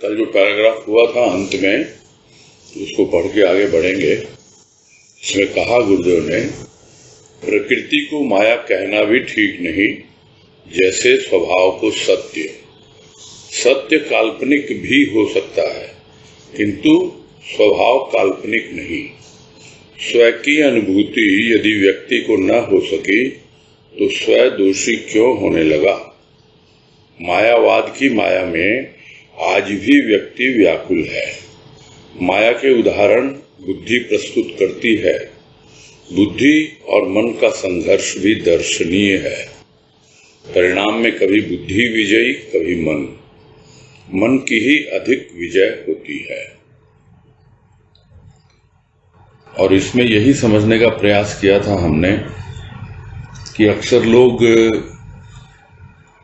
कल जो पैराग्राफ हुआ था अंत में, उसको पढ़ के आगे बढ़ेंगे। इसमें कहा गुरुदेव ने, प्रकृति को माया कहना भी ठीक नहीं, जैसे स्वभाव को सत्य। सत्य काल्पनिक भी हो सकता है, किंतु स्वभाव काल्पनिक नहीं। स्व की अनुभूति यदि व्यक्ति को न हो सकी तो स्वयं दोषी क्यों होने लगा। मायावाद की माया में आज भी व्यक्ति व्याकुल है। माया के उदाहरण बुद्धि प्रस्तुत करती है। बुद्धि और मन का संघर्ष भी दर्शनीय है। परिणाम में कभी बुद्धि विजयी, कभी मन की ही अधिक विजय होती है। और इसमें यही समझने का प्रयास किया था हमने कि अक्सर लोग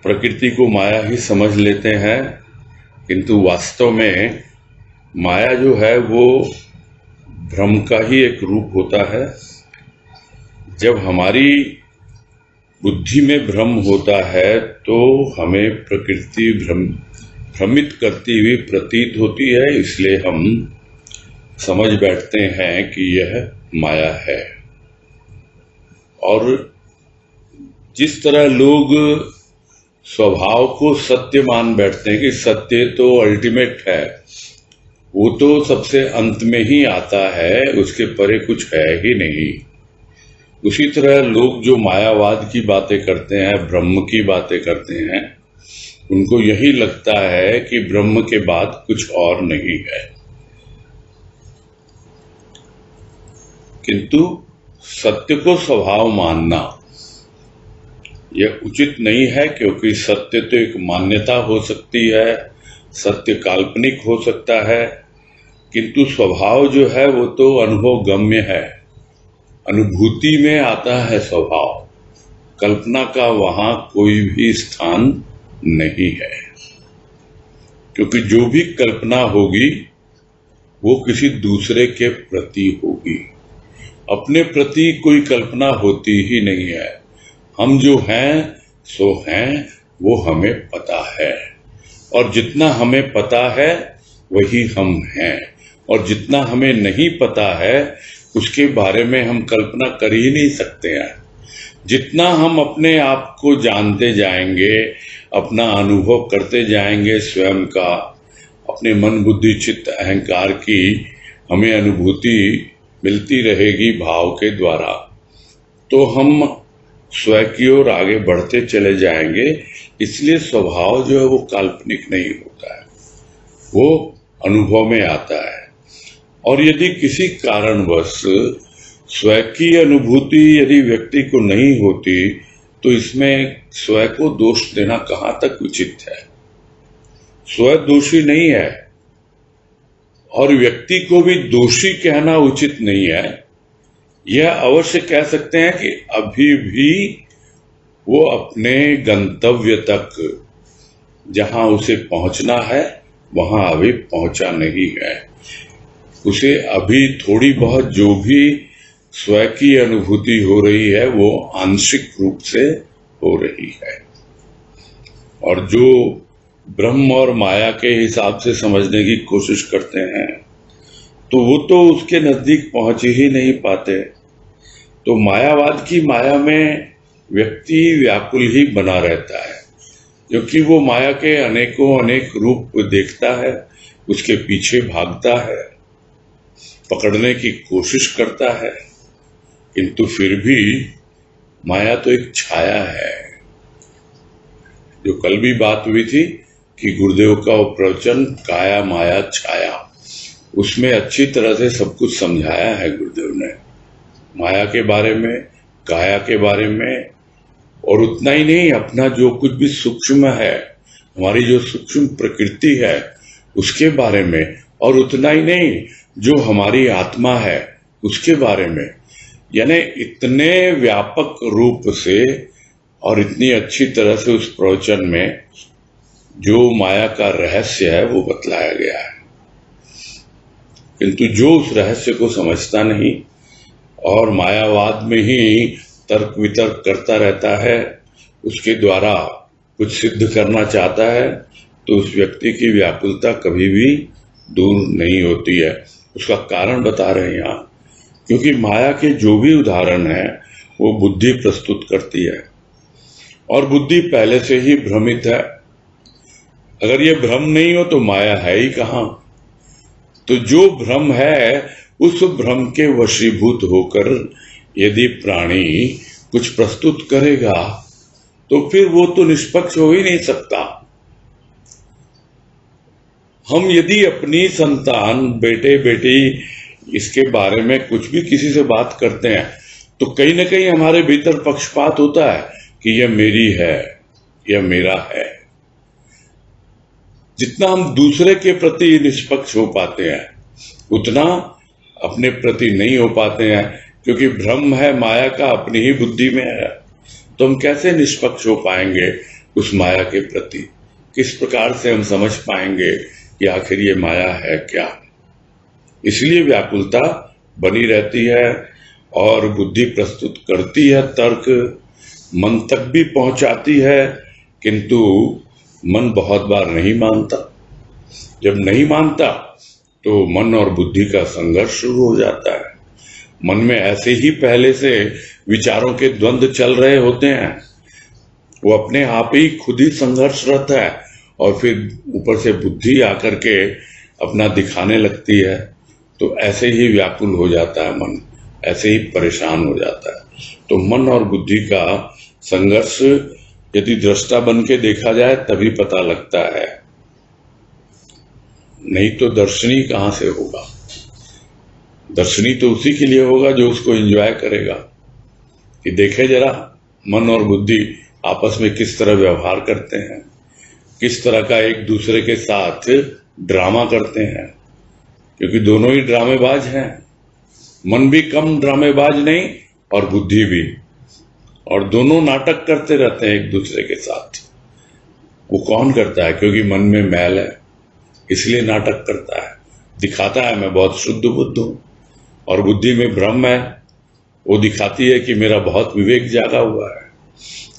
प्रकृति को माया ही समझ लेते हैं, किंतु वास्तव में माया जो है वो भ्रम का ही एक रूप होता है। जब हमारी बुद्धि में भ्रम होता है तो हमें प्रकृति भ्रमित करती हुई प्रतीत होती है, इसलिए हम समझ बैठते हैं कि यह माया है। और जिस तरह लोग स्वभाव को सत्य मान बैठते हैं कि सत्य तो अल्टीमेट है, वो तो सबसे अंत में ही आता है, उसके परे कुछ है ही नहीं। उसी तरह लोग जो मायावाद की बातें करते हैं, ब्रह्म की बातें करते हैं, उनको यही लगता है कि ब्रह्म के बाद कुछ और नहीं है। किंतु सत्य को स्वभाव मानना यह उचित नहीं है, क्योंकि सत्य तो एक मान्यता हो सकती है, सत्य काल्पनिक हो सकता है, किंतु स्वभाव जो है वो तो अनुभव गम्य है, अनुभूति में आता है स्वभाव। कल्पना का वहां कोई भी स्थान नहीं है, क्योंकि जो भी कल्पना होगी वो किसी दूसरे के प्रति होगी। अपने प्रति कोई कल्पना होती ही नहीं है। हम जो हैं सो हैं, वो हमें पता है, और जितना हमें पता है वही हम हैं, और जितना हमें नहीं पता है उसके बारे में हम कल्पना कर ही नहीं सकते हैं। जितना हम अपने आप को जानते जाएंगे, अपना अनुभव करते जाएंगे स्वयं का, अपने मन बुद्धि चित्त अहंकार की हमें अनुभूति मिलती रहेगी भाव के द्वारा, तो हम स्वयं की ओर आगे बढ़ते चले जाएंगे। इसलिए स्वभाव जो है वो काल्पनिक नहीं होता है, वो अनुभव में आता है। और यदि किसी कारणवश स्वयं की अनुभूति यदि व्यक्ति को नहीं होती तो इसमें स्वयं को दोष देना कहाँ तक उचित है। स्वयं दोषी नहीं है और व्यक्ति को भी दोषी कहना उचित नहीं है। यह अवश्य कह सकते हैं कि अभी भी वो अपने गंतव्य तक, जहां उसे पहुंचना है वहां अभी पहुंचा नहीं है। उसे अभी थोड़ी बहुत जो भी स्वयं की अनुभूति हो रही है वो आंशिक रूप से हो रही है, और जो ब्रह्म और माया के हिसाब से समझने की कोशिश करते हैं तो वो तो उसके नजदीक पहुंच ही नहीं पाते। तो मायावाद की माया में व्यक्ति व्याकुल ही बना रहता है, क्योंकि वो माया के अनेक रूप देखता है, उसके पीछे भागता है, पकड़ने की कोशिश करता है, किंतु फिर भी माया तो एक छाया है। जो कल भी बात हुई थी कि गुरुदेव का वो प्रवचन काया माया छाया, उसमें अच्छी तरह से सब कुछ समझाया है गुरुदेव ने, माया के बारे में, काया के बारे में, और उतना ही नहीं, अपना जो कुछ भी सूक्ष्म है, हमारी जो सूक्ष्म प्रकृति है उसके बारे में, और उतना ही नहीं, जो हमारी आत्मा है उसके बारे में। यानी इतने व्यापक रूप से और इतनी अच्छी तरह से उस प्रवचन में जो माया का रहस्य है वो बतलाया गया है। किंतु जो उस रहस्य को समझता नहीं और मायावाद में ही तर्क वितर्क करता रहता है, उसके द्वारा कुछ सिद्ध करना चाहता है, तो उस व्यक्ति की व्याकुलता कभी भी दूर नहीं होती है। उसका कारण बता रहे हैं यहाँ, क्योंकि माया के जो भी उदाहरण है वो बुद्धि प्रस्तुत करती है, और बुद्धि पहले से ही भ्रमित है। अगर ये भ्रम नहीं हो तो माया है ही कहाँ। तो जो भ्रम है उस भ्रम के वशीभूत होकर यदि प्राणी कुछ प्रस्तुत करेगा तो फिर वो तो निष्पक्ष हो ही नहीं सकता। हम यदि अपनी संतान, बेटे बेटी, इसके बारे में कुछ भी किसी से बात करते हैं तो कहीं ना कहीं हमारे भीतर पक्षपात होता है कि यह मेरी है, यह मेरा है। जितना हम दूसरे के प्रति निष्पक्ष हो पाते हैं उतना अपने प्रति नहीं हो पाते हैं, क्योंकि भ्रम है माया का अपनी ही बुद्धि में है। तो हम कैसे निष्पक्ष हो पाएंगे उस माया के प्रति? किस प्रकार से हम समझ पाएंगे कि आखिर ये माया है क्या? इसलिए व्याकुलता बनी रहती है और बुद्धि प्रस्तुत करती है, तर्क मन तक भी पहुंचाती है, किंतु मन बहुत बार नहीं मानता। जब नहीं मानता तो मन और बुद्धि का संघर्ष शुरू हो जाता है। मन में ऐसे ही पहले से विचारों के द्वंद्व चल रहे होते हैं, वो अपने आप ही खुद ही संघर्षरत है, और फिर ऊपर से बुद्धि आकर के अपना दिखाने लगती है। तो ऐसे ही व्याकुल हो जाता है मन, ऐसे ही परेशान हो जाता है। तो मन और बुद्धि का संघर्ष यदि दृष्टा बन के देखा जाए तभी पता लगता है, नहीं तो दर्शनी कहाँ से होगा। दर्शनी तो उसी के लिए होगा जो उसको एंजॉय करेगा, कि देखे जरा मन और बुद्धि आपस में किस तरह व्यवहार करते हैं, किस तरह का एक दूसरे के साथ ड्रामा करते हैं, क्योंकि दोनों ही ड्रामेबाज हैं। मन भी कम ड्रामेबाज नहीं और बुद्धि भी, और दोनों नाटक करते रहते हैं एक दूसरे के साथ। वो कौन करता है? क्योंकि मन में मैल है इसलिए नाटक करता है, दिखाता है मैं बहुत शुद्ध बुद्ध हूं, और बुद्धि में भ्रम है, वो दिखाती है कि मेरा बहुत विवेक जागा हुआ है।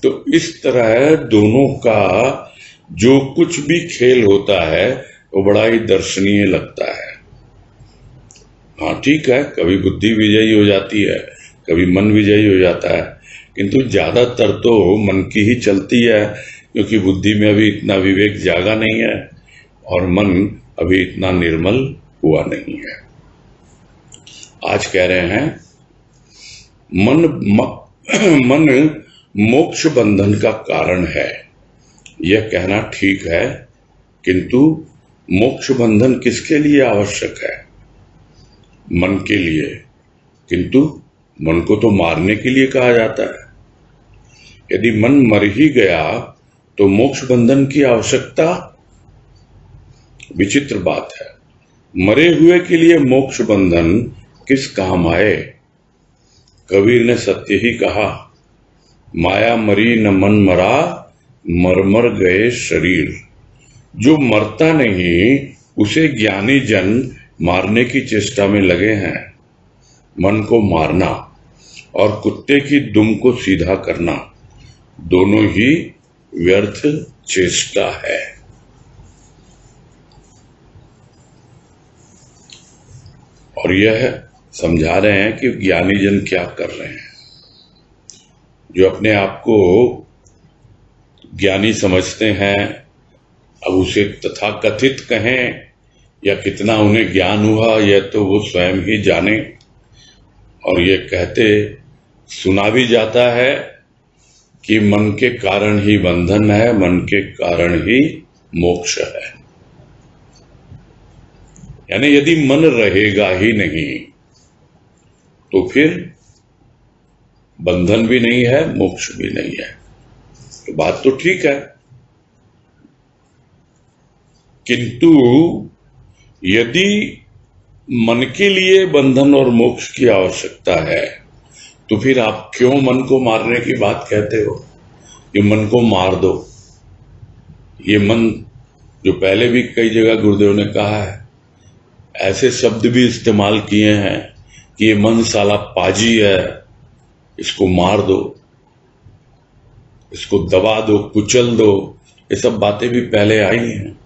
तो इस तरह दोनों का जो कुछ भी खेल होता है वो बड़ा ही दर्शनीय लगता है। हाँ ठीक है, कभी बुद्धि विजयी हो जाती है, कभी मन विजयी हो जाता है, किंतु ज्यादातर तो मन की ही चलती है, क्योंकि बुद्धि में अभी इतना विवेक जागा नहीं है और मन अभी इतना निर्मल हुआ नहीं है। आज कह रहे हैं मन मोक्ष बंधन का कारण है। यह कहना ठीक है, किंतु मोक्ष बंधन किसके लिए आवश्यक है? मन के लिए, किंतु मन को तो मारने के लिए कहा जाता है। यदि मन मर ही गया तो मोक्ष बंधन की आवश्यकता? विचित्र बात है। मरे हुए के लिए मोक्ष बंधन किस काम आए? कबीर ने सत्य ही कहा, माया मरी न मन मरा, मर मर गए शरीर। जो मरता नहीं उसे ज्ञानी जन मारने की चेष्टा में लगे हैं। मन को मारना और कुत्ते की दुम को सीधा करना दोनों ही व्यर्थ चेष्टा है। और यह समझा रहे हैं कि ज्ञानी जन क्या कर रहे हैं। जो अपने आप को ज्ञानी समझते हैं, अब उसे तथाकथित कहें या कितना उन्हें ज्ञान हुआ यह तो वो स्वयं ही जाने। और ये कहते सुना भी जाता है कि मन के कारण ही बंधन है, मन के कारण ही मोक्ष है। यानी यदि मन रहेगा ही नहीं तो फिर बंधन भी नहीं है, मोक्ष भी नहीं है। तो बात तो ठीक है, किंतु यदि मन के लिए बंधन और मोक्ष की आवश्यकता है तो फिर आप क्यों मन को मारने की बात कहते हो? ये मन को मार दो। ये मन, जो पहले भी कई जगह गुरुदेव ने कहा है, ऐसे शब्द भी इस्तेमाल किए हैं कि ये मन साला पाजी है, इसको मार दो, इसको दबा दो, कुचल दो। ये सब बातें भी पहले आई हैं।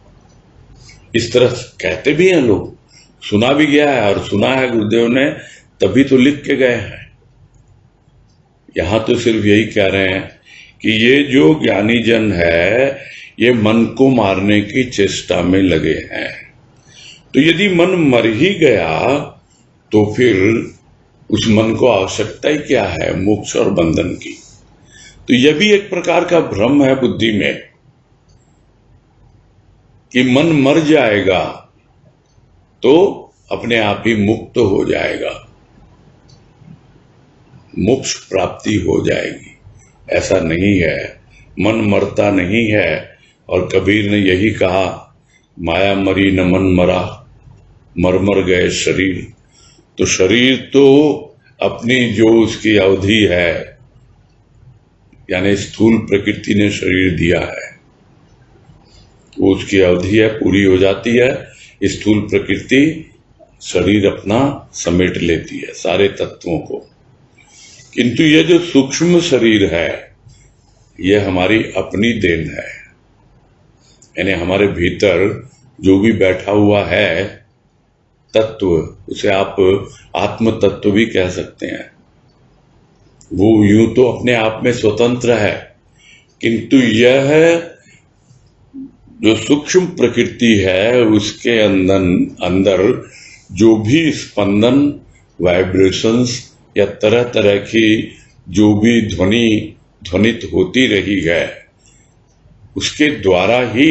इस तरह कहते भी हैं लोग, सुना भी गया है, और सुना है गुरुदेव ने तभी तो लिख के गए हैं। यहां तो सिर्फ यही कह रहे हैं कि ये जो ज्ञानी जन है ये मन को मारने की चेष्टा में लगे हैं। तो यदि मन मर ही गया तो फिर उस मन को आवश्यकता ही क्या है मोक्ष और बंधन की। तो यह भी एक प्रकार का भ्रम है बुद्धि में कि मन मर जाएगा तो अपने आप ही मुक्त हो जाएगा, मोक्ष प्राप्ति हो जाएगी। ऐसा नहीं है, मन मरता नहीं है। और कबीर ने यही कहा, माया मरी न मन मरा, मर मर गए शरीर। तो शरीर तो अपनी जो उसकी अवधि है, यानी स्थूल प्रकृति ने शरीर दिया है, वो उसकी अवधि है, पूरी हो जाती है। स्थूल प्रकृति शरीर अपना समेट लेती है सारे तत्वों को। किंतु यह जो सूक्ष्म शरीर है यह हमारी अपनी देन है, यानी हमारे भीतर जो भी बैठा हुआ है तत्व, उसे आप आत्म तत्व भी कह सकते हैं। वो यूं तो अपने आप में स्वतंत्र है, किंतु यह जो सूक्ष्म प्रकृति है उसके अंदर जो भी स्पंदन, वाइब्रेशंस या तरह तरह की जो भी ध्वनित होती रही है उसके द्वारा ही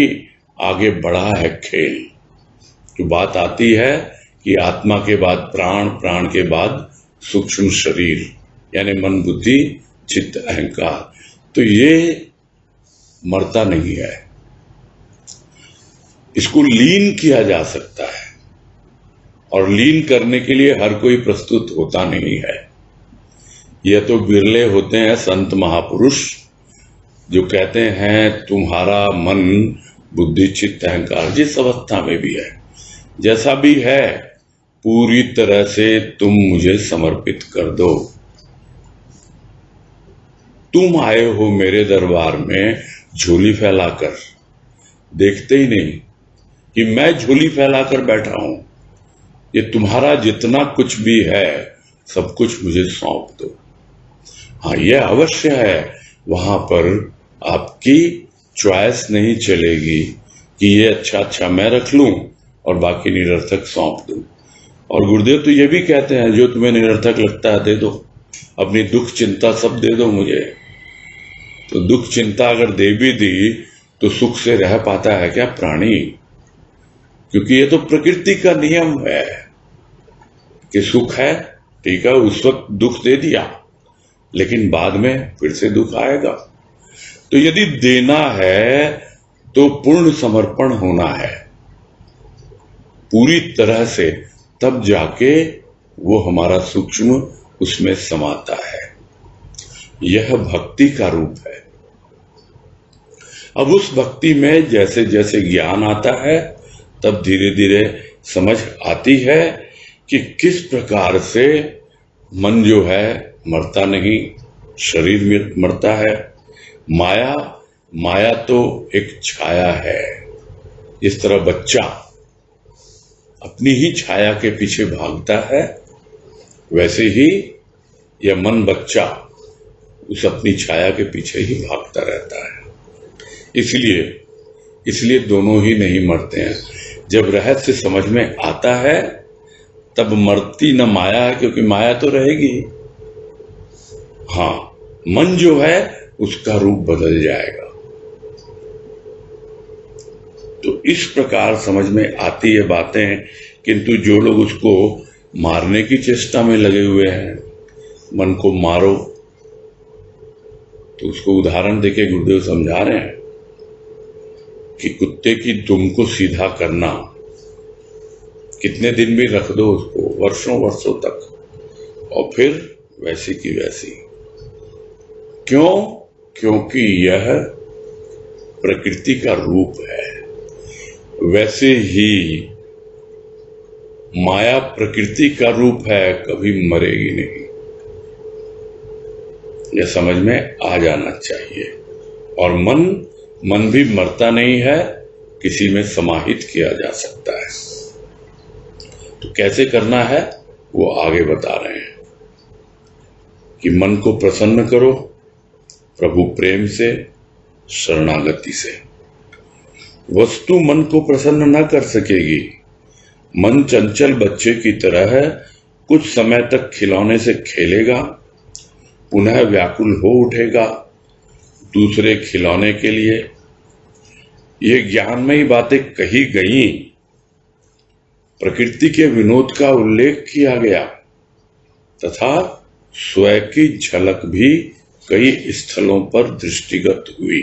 आगे बढ़ा है खेल। तो बात आती है कि आत्मा के बाद प्राण, प्राण के बाद सूक्ष्म शरीर, यानी मन, बुद्धि, चित्त, अहंकार। तो ये मरता नहीं है, इसको लीन किया जा सकता है, और लीन करने के लिए हर कोई प्रस्तुत होता नहीं है। यह तो बिरले होते हैं संत महापुरुष जो कहते हैं तुम्हारा मन, बुद्धि, चित्त, अहंकार जिस अवस्था में भी है, जैसा भी है, पूरी तरह से तुम मुझे समर्पित कर दो। तुम आए हो मेरे दरबार में झोली फैलाकर, देखते ही नहीं कि मैं झोली फैलाकर बैठा हूं। ये तुम्हारा जितना कुछ भी है सब कुछ मुझे सौंप दो। हाँ, यह अवश्य है, वहां पर आपकी चॉइस नहीं चलेगी कि ये अच्छा मैं रख लूं और बाकी निरर्थक सौंप दूं। और गुरुदेव तो ये भी कहते हैं जो तुम्हें निरर्थक लगता है दे दो, अपनी दुख चिंता सब दे दो मुझे। तो दुख चिंता अगर दे भी दी तो सुख से रह पाता है क्या प्राणी? क्योंकि ये तो प्रकृति का नियम है कि सुख है, ठीक है, उस वक्त दुख दे दिया, लेकिन बाद में फिर से दुख आएगा। तो यदि देना है तो पूर्ण समर्पण होना है, पूरी तरह से, तब जाके वो हमारा सूक्ष्म उसमें समाता है। यह भक्ति का रूप है। अब उस भक्ति में जैसे जैसे ज्ञान आता है तब धीरे धीरे समझ आती है कि किस प्रकार से मन जो है मरता नहीं, शरीर में मरता है। माया तो एक छाया है। इस तरह बच्चा अपनी ही छाया के पीछे भागता है, वैसे ही यह मन बच्चा उस अपनी छाया के पीछे ही भागता रहता है। इसलिए दोनों ही नहीं मरते हैं। जब रहस्य समझ में आता है तब मरती न माया है, क्योंकि माया तो रहेगी। हाँ, मन जो है उसका रूप बदल जाएगा। तो इस प्रकार समझ में आती है बातें, किंतु जो लोग उसको मारने की चेष्टा में लगे हुए हैं, मन को मारो, तो उसको उदाहरण देके गुरुदेव समझा रहे हैं कि कुत्ते की दुम को सीधा करना, कितने दिन भी रख दो उसको, वर्षों वर्षों तक, और फिर वैसी की वैसी। क्यों? क्योंकि यह प्रकृति का रूप है। वैसे ही माया प्रकृति का रूप है, कभी मरेगी नहीं। यह समझ में आ जाना चाहिए। और मन भी मरता नहीं है, किसी में समाहित किया जा सकता है। तो कैसे करना है वो आगे बता रहे हैं कि मन को प्रसन्न करो प्रभु प्रेम से, शरणागति से। वस्तु मन को प्रसन्न न कर सकेगी। मन चंचल बच्चे की तरह है, कुछ समय तक खिलौने से खेलेगा, पुनः व्याकुल हो उठेगा दूसरे खिलौने के लिए। ये ज्ञानमयी बातें कही गई, प्रकृति के विनोद का उल्लेख किया गया तथा स्वयं की झलक भी कई स्थलों पर दृष्टिगत हुई।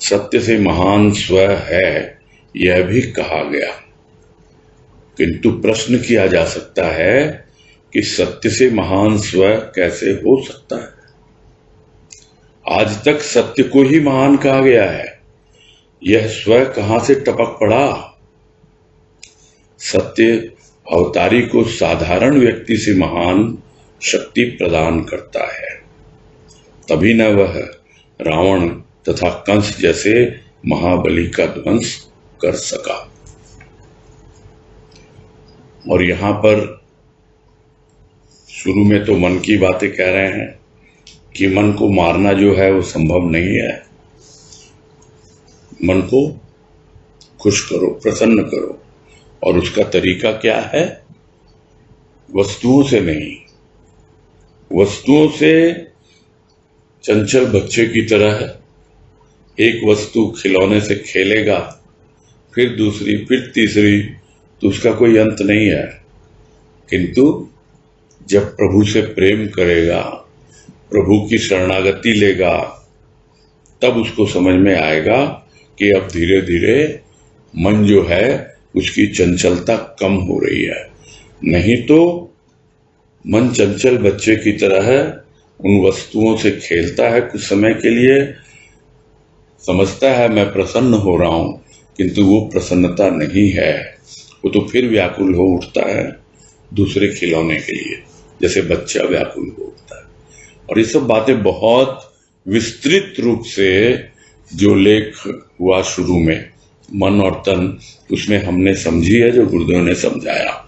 सत्य से महान स्वयं है यह भी कहा गया, किंतु प्रश्न किया जा सकता है कि सत्य से महान स्वयं कैसे हो सकता है। आज तक सत्य को ही महान कहा गया है, यह स्वयं कहां से टपक पड़ा। सत्य अवतारी को साधारण व्यक्ति से महान शक्ति प्रदान करता है, तभी न वह रावण तथा कंस जैसे महाबली का ध्वंस कर सका। और यहां पर शुरू में तो मन की बातें कह रहे हैं कि मन को मारना जो है वो संभव नहीं है। मन को खुश करो, प्रसन्न करो, और उसका तरीका क्या है? वस्तुओं से नहीं। वस्तुओं से चंचल बच्चे की तरह एक वस्तु खिलौने से खेलेगा, फिर दूसरी, फिर तीसरी, तो उसका कोई अंत नहीं है। किंतु जब प्रभु से प्रेम करेगा, प्रभु की शरणागति लेगा, तब उसको समझ में आएगा कि अब धीरे धीरे मन जो है उसकी चंचलता कम हो रही है। नहीं तो मन चंचल बच्चे की तरह है, उन वस्तुओं से खेलता है कुछ समय के लिए, समझता है मैं प्रसन्न हो रहा हूं, किंतु वो प्रसन्नता नहीं है। वो तो फिर व्याकुल हो उठता है दूसरे खिलौने के लिए, जैसे बच्चा व्याकुल हो उठता है। और ये सब बातें बहुत विस्तृत रूप से जो लेख हुआ शुरू में, मन और तन, उसमें हमने समझी है, जो गुरुदेव ने समझाया।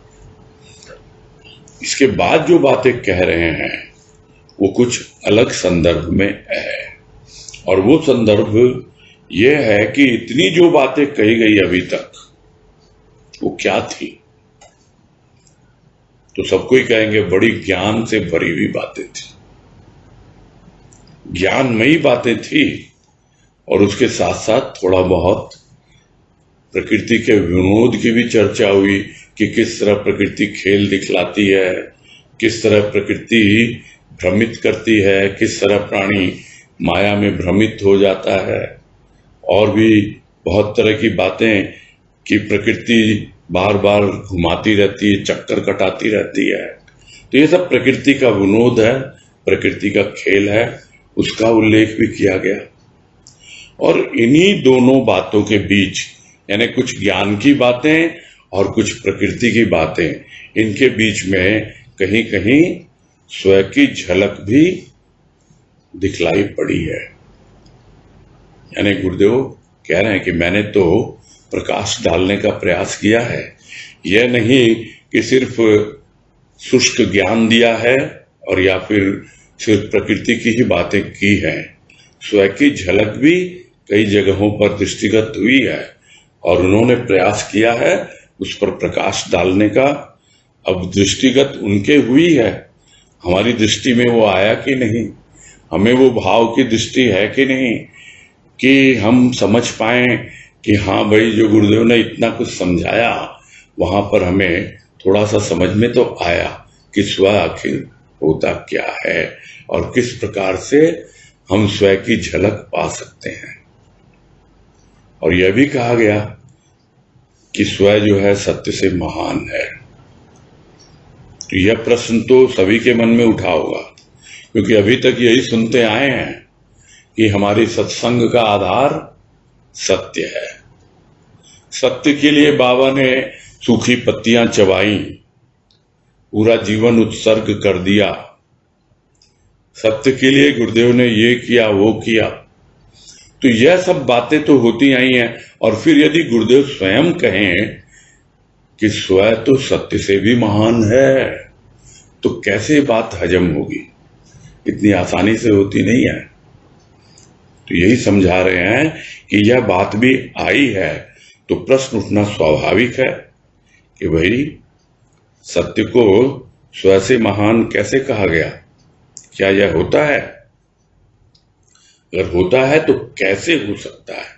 इसके बाद जो बातें कह रहे हैं वो कुछ अलग संदर्भ में है, और वो संदर्भ ये है कि इतनी जो बातें कही गई अभी तक वो क्या थी। तो सबको ही कहेंगे बड़ी ज्ञान से भरी हुई बातें थी, ज्ञानमयी बातें थी, और उसके साथ साथ थोड़ा बहुत प्रकृति के विनोद की भी चर्चा हुई कि किस तरह प्रकृति खेल दिखलाती है, किस तरह प्रकृति भ्रमित करती है, किस तरह प्राणी माया में भ्रमित हो जाता है, और भी बहुत तरह की बातें कि प्रकृति बार बार घुमाती रहती है, चक्कर कटाती रहती है। तो ये सब प्रकृति का विनोद है, प्रकृति का खेल है, उसका उल्लेख भी किया गया। और इन्हीं दोनों बातों के बीच, यानी कुछ ज्ञान की बातें और कुछ प्रकृति की बातें, इनके बीच में कहीं कहीं स्वयं की झलक भी दिखलाई पड़ी है। यानी गुरुदेव कह रहे हैं कि मैंने तो प्रकाश डालने का प्रयास किया है, यह नहीं कि सिर्फ शुष्क ज्ञान दिया है और या फिर सिर्फ प्रकृति की ही बातें की हैं। स्वयं की झलक भी कई जगहों पर दृष्टिगत हुई है और उन्होंने प्रयास किया है उस पर प्रकाश डालने का। अब दृष्टिगत उनके हुई है, हमारी दृष्टि में वो आया कि नहीं, हमें वो भाव की दृष्टि है कि नहीं, कि हम समझ पाए कि हाँ भाई जो गुरुदेव ने इतना कुछ समझाया वहां पर हमें थोड़ा सा समझ में तो आया कि स्व आखिर होता क्या है और किस प्रकार से हम स्वयं की झलक पा सकते हैं। और यह भी कहा गया कि स्व जो है सत्य से महान है। तो यह प्रश्न तो सभी के मन में उठा होगा, क्योंकि अभी तक यही सुनते आए हैं कि हमारी सत्संग का आधार सत्य है। सत्य के लिए बाबा ने सूखी पत्तियां चबाई, पूरा जीवन उत्सर्ग कर दिया। सत्य के लिए गुरुदेव ने ये किया वो किया। तो यह सब बातें तो होती आई हैं। और फिर यदि गुरुदेव स्वयं कहें कि स्वयं तो सत्य से भी महान है, तो कैसे बात हजम होगी? इतनी आसानी से होती नहीं है। तो यही समझा रहे हैं कि यह बात भी आई है, तो प्रश्न उठना स्वाभाविक है कि भाई सत्य को स्वयं से महान कैसे कहा गया? क्या यह होता है? अगर होता है तो कैसे हो सकता है?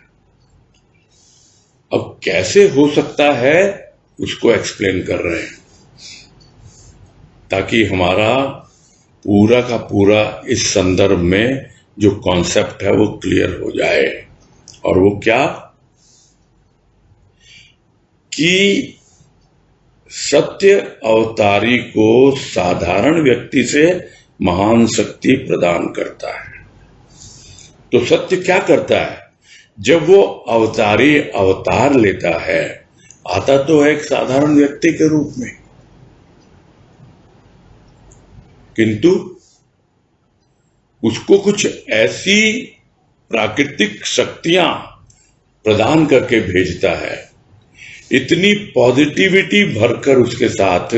अब कैसे हो सकता है उसको एक्सप्लेन कर रहे हैं, ताकि हमारा पूरा का पूरा इस संदर्भ में जो कॉन्सेप्ट है वो क्लियर हो जाए। और वो क्या? कि सत्य अवतारी को साधारण व्यक्ति से महान शक्ति प्रदान करता है। तो सत्य क्या करता है? जब वो अवतारी अवतार लेता है, आता तो है एक साधारण व्यक्ति के रूप में, किंतु उसको कुछ ऐसी प्राकृतिक शक्तियां प्रदान करके भेजता है, इतनी पॉजिटिविटी भरकर उसके साथ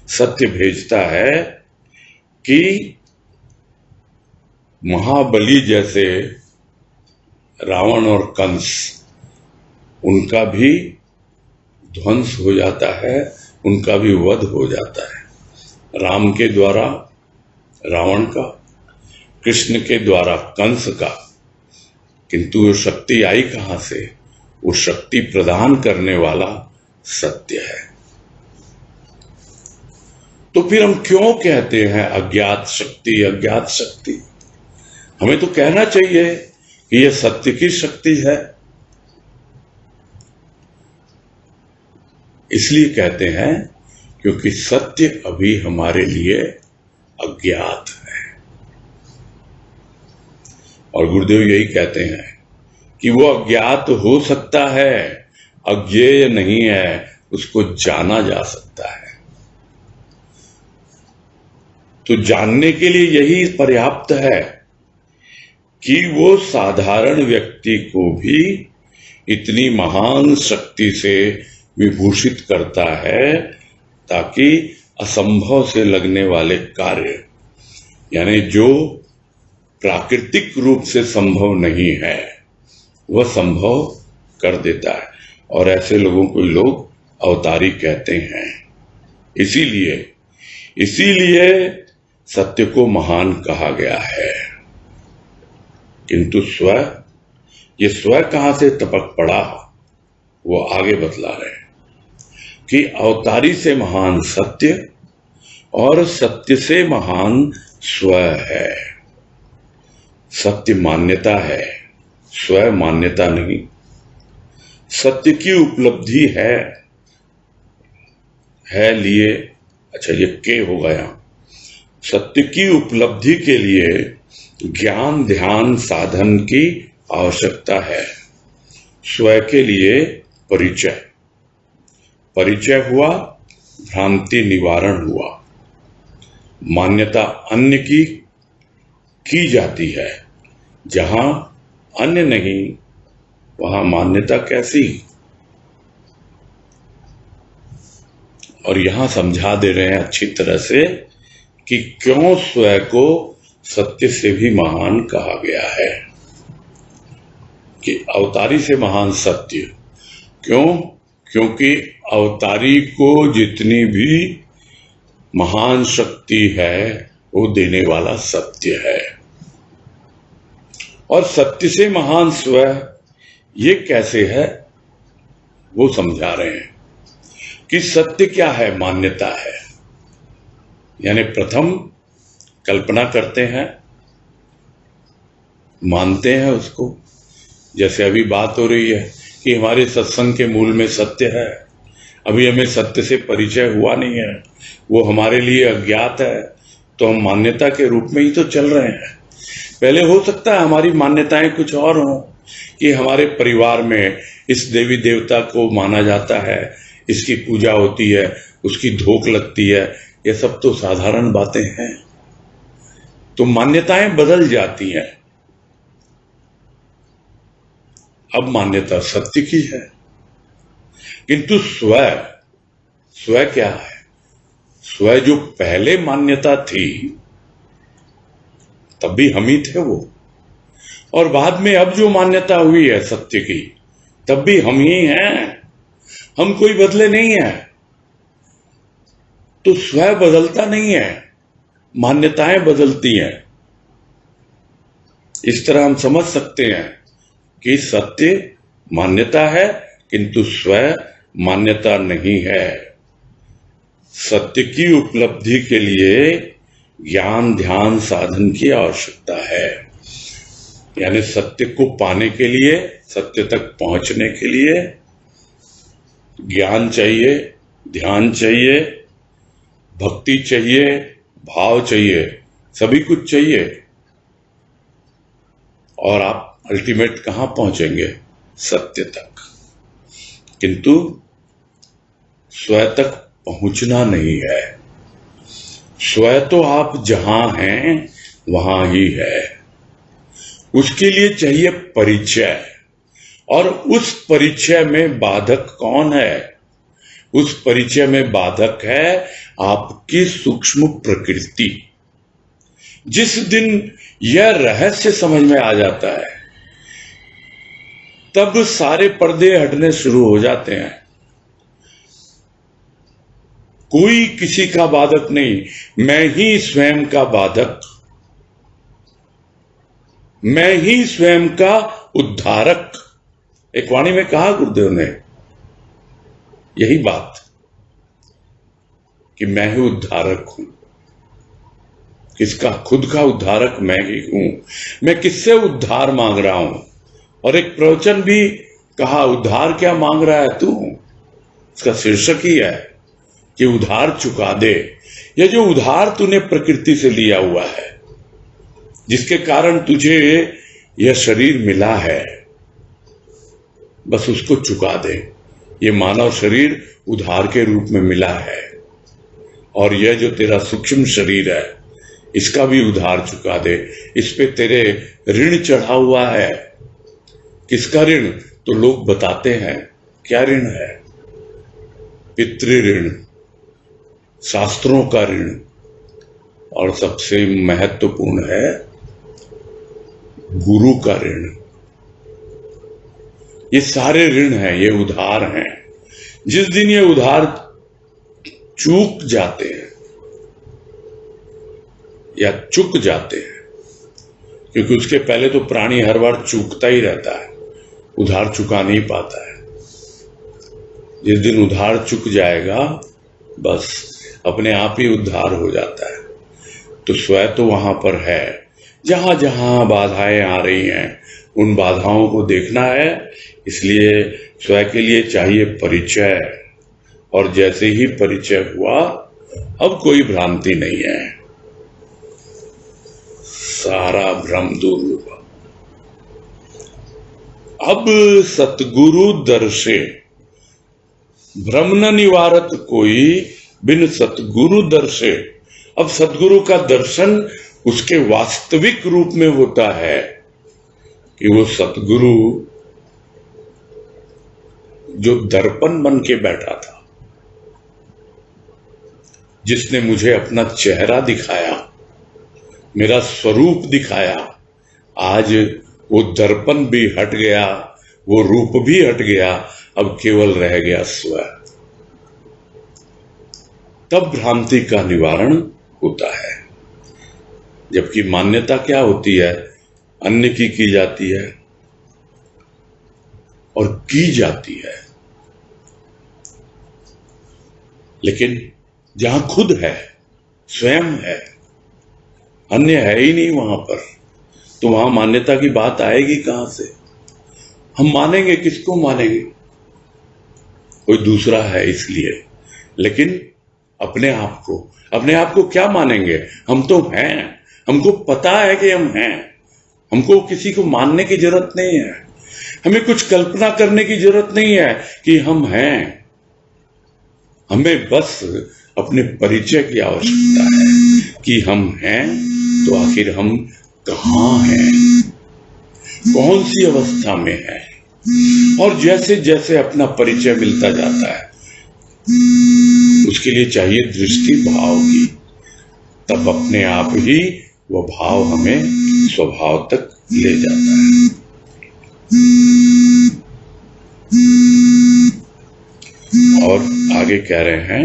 सत्य भेजता है कि महाबली जैसे रावण और कंस, उनका भी ध्वंस हो जाता है, उनका भी वध हो जाता है। राम के द्वारा रावण का, कृष्ण के द्वारा कंस का। किंतु वो शक्ति आई कहां से? वो शक्ति प्रदान करने वाला सत्य है। तो फिर हम क्यों कहते हैं अज्ञात शक्ति, अज्ञात शक्ति? हमें तो कहना चाहिए कि यह सत्य की शक्ति है। इसलिए कहते हैं क्योंकि सत्य अभी हमारे लिए अज्ञात है। और गुरुदेव यही कहते हैं कि वो अज्ञात हो सकता है, अज्ञेय नहीं है, उसको जाना जा सकता है। तो जानने के लिए यही पर्याप्त है कि वो साधारण व्यक्ति को भी इतनी महान शक्ति से विभूषित करता है, ताकि असंभव से लगने वाले कार्य, यानी जो प्राकृतिक रूप से संभव नहीं है, वह संभव कर देता है। और ऐसे लोगों को लोग अवतारी कहते हैं। इसीलिए सत्य को महान कहा गया है। किंतु ये स्व कहां से टपक पड़ा, वो आगे बतला रहे हैं कि अवतारी से महान सत्य और सत्य से महान स्व है। सत्य मान्यता है, स्व मान्यता नहीं। सत्य की उपलब्धि है लिए, अच्छा ये के होगा यहां। सत्य की उपलब्धि के लिए ज्ञान ध्यान साधन की आवश्यकता है। स्व के लिए परिचय हुआ, भ्रांति निवारण हुआ। मान्यता अन्य की जाती है। जहां अन्य नहीं, वहां मान्यता कैसी? और यहां समझा दे रहे हैं अच्छी तरह से कि क्यों स्व को सत्य से भी महान कहा गया है। कि अवतारी से महान सत्य क्यों? क्योंकि अवतारी को जितनी भी महान शक्ति है वो देने वाला सत्य है। और सत्य से महान स्व ये कैसे है वो समझा रहे हैं कि सत्य क्या है? मान्यता है। यानी प्रथम कल्पना करते हैं, मानते हैं उसको। जैसे अभी बात हो रही है कि हमारे सत्संग के मूल में सत्य है, अभी हमें सत्य से परिचय हुआ नहीं है, वो हमारे लिए अज्ञात है, तो हम मान्यता के रूप में ही तो चल रहे हैं। पहले हो सकता है हमारी मान्यताएं कुछ और हों, कि हमारे परिवार में इस देवी देवता को माना जाता है, इसकी पूजा होती है, उसकी धोख लगती है, ये सब तो साधारण बातें हैं। तो मान्यताएं बदल जाती हैं। अब मान्यता सत्य की है। किंतु स्व क्या है? स्व जो पहले मान्यता थी, तब भी हम ही थे वो, और बाद में अब जो मान्यता हुई है सत्य की, तब भी हम ही हैं। हम कोई बदले नहीं है। तो स्व बदलता नहीं है, मान्यताएं बदलती हैं। इस तरह हम समझ सकते हैं कि सत्य मान्यता है, किंतु स्व मान्यता नहीं है। सत्य की उपलब्धि के लिए ज्ञान ध्यान साधन की आवश्यकता है। यानी सत्य को पाने के लिए, सत्य तक पहुंचने के लिए ज्ञान चाहिए, ध्यान चाहिए, भक्ति चाहिए, भाव चाहिए, सभी कुछ चाहिए। और आप अल्टीमेट कहां पहुंचेंगे? सत्य तक। किंतु स्व तक पहुंचना नहीं है। स्व तो आप जहां हैं वहां ही है। उसके लिए चाहिए परिचय, और उस परिचय में बाधक कौन है? उस परिचय में बाधक है आपकी सूक्ष्म प्रकृति। जिस दिन यह रहस्य समझ में आ जाता है, तब सारे पर्दे हटने शुरू हो जाते हैं। कोई किसी का बाधक नहीं, मैं ही स्वयं का बाधक, मैं ही स्वयं का उद्धारक। एक वाणी में कहा गुरुदेव ने यही बात कि मैं ही उद्धारक हूं। किसका? खुद का उद्धारक मैं ही हूं। मैं किससे उद्धार मांग रहा हूं? और एक प्रवचन भी कहा, उद्धार क्या मांग रहा है तू? इसका शीर्षक ही है कि उधार चुका दे। यह जो उधार तूने प्रकृति से लिया हुआ है, जिसके कारण तुझे यह शरीर मिला है, बस उसको चुका दे। ये मानव शरीर उधार के रूप में मिला है, और यह जो तेरा सूक्ष्म शरीर है, इसका भी उधार चुका दे। इस पे तेरे ऋण चढ़ा हुआ है। किसका ऋण? तो लोग बताते हैं क्या ऋण है? पितृ ऋण, शास्त्रों का ऋण, और सबसे महत्वपूर्ण है गुरु का ऋण। ये सारे ऋण हैं, ये उधार हैं। जिस दिन ये उधार चूक जाते हैं या चुक जाते हैं, क्योंकि उसके पहले तो प्राणी हर बार चूकता ही रहता है, उधार चुका नहीं पाता है। जिस दिन उधार चुक जाएगा, बस अपने आप ही उद्धार हो जाता है। तो स्व तो वहां पर है। जहां जहां बाधाएं आ रही हैं, उन बाधाओं को देखना है। इसलिए स्व के लिए चाहिए परिचय, और जैसे ही परिचय हुआ, अब कोई भ्रांति नहीं है, सारा भ्रम दूर हुआ। अब सतगुरु दर्शे भ्रम न निवारत कोई, बिन सतगुरु दर्शे। अब सतगुरु का दर्शन उसके वास्तविक रूप में होता है कि वो सतगुरु जो दर्पण बन के बैठा था, जिसने मुझे अपना चेहरा दिखाया, मेरा स्वरूप दिखाया, आज वो दर्पण भी हट गया, वो रूप भी हट गया, अब केवल रह गया स्व। तब भ्रांति का निवारण होता है। जबकि मान्यता क्या होती है? अन्य की जाती है और की जाती है, लेकिन जहां खुद है, स्वयं है, अन्य है ही नहीं वहां पर, तो वहां मान्यता की बात आएगी कहां से? हम मानेंगे किसको? मानेंगे कोई दूसरा है इसलिए, लेकिन अपने आप को क्या मानेंगे? हम तो हैं, हमको पता है कि हम हैं, हमको किसी को मानने की जरूरत नहीं है, हमें कुछ कल्पना करने की जरूरत नहीं है कि हम हैं। हमें बस अपने परिचय की आवश्यकता है कि हम हैं, तो आखिर हम कहां हैं, कौन सी अवस्था में हैं, और जैसे जैसे अपना परिचय मिलता जाता है उसके लिए चाहिए दृष्टि भाव की, तब अपने आप ही वह भाव हमें स्वभाव तक ले जाता है। और आगे कह रहे हैं,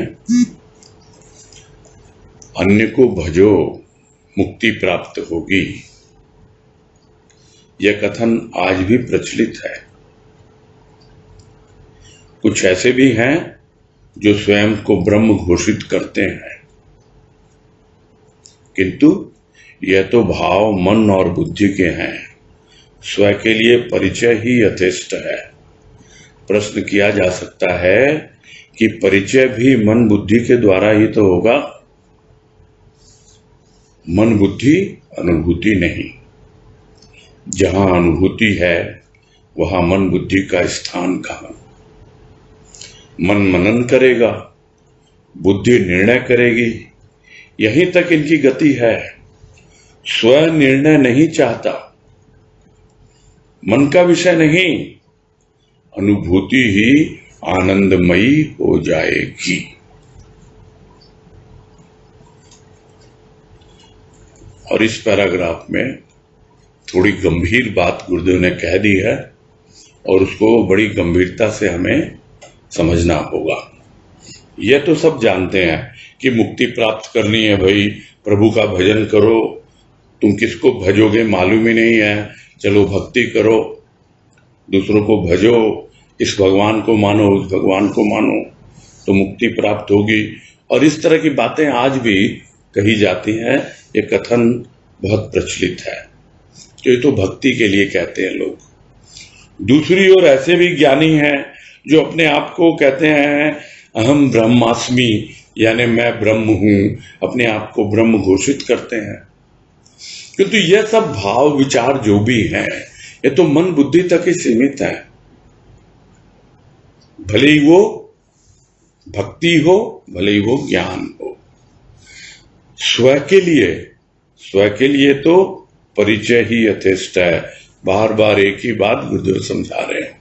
अन्य को भजो मुक्ति प्राप्त होगी। यह कथन आज भी प्रचलित है। कुछ ऐसे भी हैं जो स्वयं को ब्रह्म घोषित करते हैं, किंतु यह तो भाव मन और बुद्धि के हैं। स्व के लिए परिचय ही यथेष्ट है। प्रश्न किया जा सकता है कि परिचय भी मन बुद्धि के द्वारा ही तो होगा। मन बुद्धि अनुभूति नहीं। जहां अनुभूति है वहां मन बुद्धि का स्थान कहां। मन मनन करेगा, बुद्धि निर्णय करेगी, यहीं तक इनकी गति है। स्व निर्णय नहीं चाहता, मन का विषय नहीं, अनुभूति ही आनंदमयी हो जाएगी। और इस पैराग्राफ में थोड़ी गंभीर बात गुरुदेव ने कह दी है और उसको बड़ी गंभीरता से हमें समझना होगा। यह तो सब जानते हैं कि मुक्ति प्राप्त करनी है भाई, प्रभु का भजन करो। तुम किसको भजोगे मालूम ही नहीं है, चलो भक्ति करो, दूसरों को भजो, इस भगवान को मानो, उस भगवान को मानो तो मुक्ति प्राप्त होगी। और इस तरह की बातें आज भी कही जाती हैं। ये कथन बहुत प्रचलित है कि ये तो भक्ति के लिए कहते हैं लोग। दूसरी ओर ऐसे भी ज्ञानी हैं जो अपने आप को कहते हैं अहम ब्रह्मास्मि, यानी मैं ब्रह्म हूं, अपने आप को ब्रह्म घोषित करते हैं। किंतु यह सब भाव विचार जो भी हैं ये तो मन बुद्धि तक ही सीमित है। भले ही वो भक्ति हो, भले ही वो ज्ञान हो। स्व के लिए तो परिचय ही यथेष्ट है। बार बार एक ही बात गुरुदेव समझा रहे हैं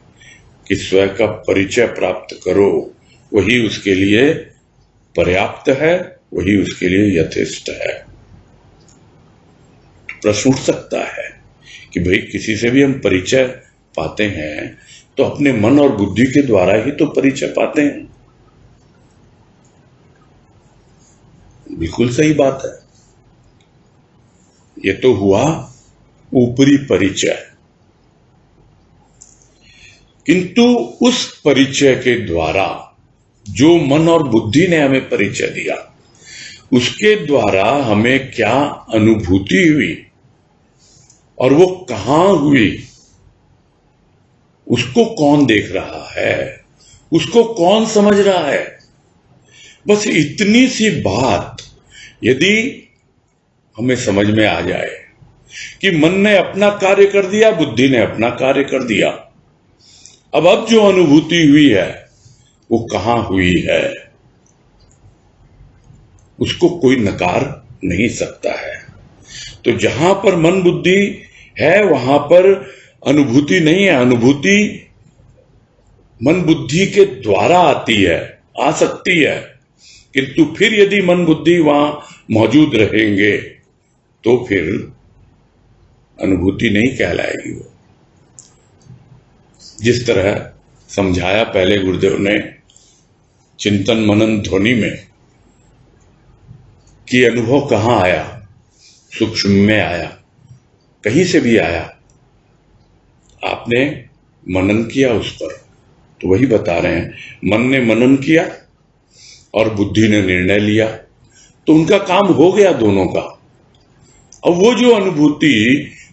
कि स्व का परिचय प्राप्त करो, वही उसके लिए पर्याप्त है, वही उसके लिए यथेष्ट है। प्रश्न उठ सकता है कि भाई किसी से भी हम परिचय पाते हैं तो अपने मन और बुद्धि के द्वारा ही तो परिचय पाते हैं। बिल्कुल सही बात है। ये तो हुआ ऊपरी परिचय, किंतु उस परिचय के द्वारा जो मन और बुद्धि ने हमें परिचय दिया, उसके द्वारा हमें क्या अनुभूति हुई और वो कहां हुई, उसको कौन देख रहा है, उसको कौन समझ रहा है। बस इतनी सी बात यदि हमें समझ में आ जाए कि मन ने अपना कार्य कर दिया, बुद्धि ने अपना कार्य कर दिया, अब जो अनुभूति हुई है वो कहां हुई है, उसको कोई नकार नहीं सकता है। तो जहां पर मन बुद्धि है वहां पर अनुभूति नहीं है। अनुभूति मन बुद्धि के द्वारा आती है, आ सकती है, किंतु फिर यदि मन बुद्धि वहां मौजूद रहेंगे तो फिर अनुभूति नहीं कहलाएगी। वो जिस तरह समझाया पहले गुरुदेव ने चिंतन मनन ध्वनि में कि अनुभव कहां आया, सूक्ष्म में आया, कहीं से भी आया, आपने मनन किया उस पर, तो वही बता रहे हैं। मन ने मनन किया और बुद्धि ने निर्णय लिया, तो उनका काम हो गया दोनों का। अब वो जो अनुभूति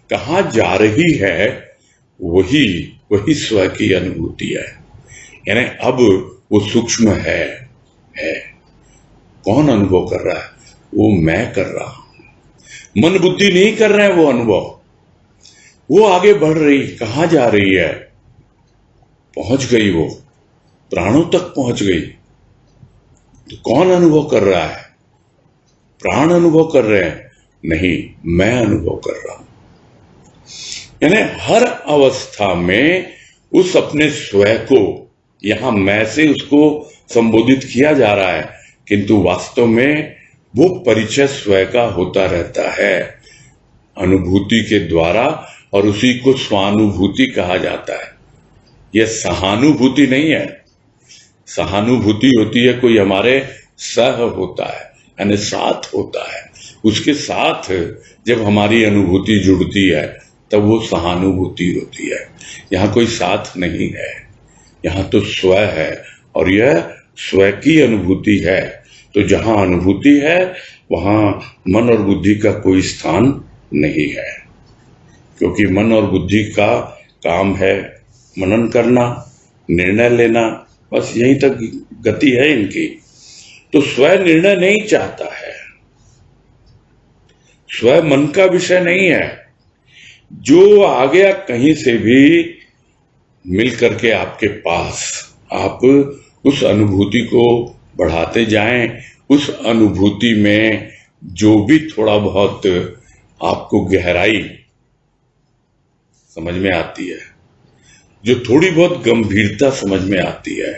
कहां जा रही है वही स्व की अनुभूति है। यानी अब वो सूक्ष्म है। कौन अनुभव कर रहा है? वो मैं कर रहा हूं। मन बुद्धि नहीं कर रहे हैं वो अनुभव। वो आगे बढ़ रही, कहां जा रही है? पहुंच गई, वो प्राणों तक पहुंच गई। तो कौन अनुभव कर रहा है? प्राण अनुभव कर रहे हैं? नहीं, मैं अनुभव कर रहा हूं। यानी हर अवस्था में उस अपने स्वयं को यहां मैं से उसको संबोधित किया जा रहा है, किंतु वास्तव में वो परिचय स्वयं का होता रहता है अनुभूति के द्वारा, और उसी को स्वानुभूति कहा जाता है। यह सहानुभूति नहीं है। सहानुभूति होती है कोई हमारे सह होता है, यानी साथ होता है, उसके साथ जब हमारी अनुभूति जुड़ती है तब वो सहानुभूति होती है। यहाँ कोई साथ नहीं है, यहाँ तो स्वयं है, और यह स्वयं की अनुभूति है। तो जहाँ अनुभूति है वहाँ मन और बुद्धि का कोई स्थान नहीं है, क्योंकि मन और बुद्धि का काम है मनन करना, निर्णय लेना, बस यहीं तक गति है इनकी। तो स्वयं निर्णय नहीं चाहता है, स्वयं मन का विषय नहीं है। जो आ गया कहीं से भी मिल करके आपके पास, आप उस अनुभूति को बढ़ाते जाएं। उस अनुभूति में जो भी थोड़ा बहुत आपको गहराई समझ में आती है, जो थोड़ी बहुत गंभीरता समझ में आती है,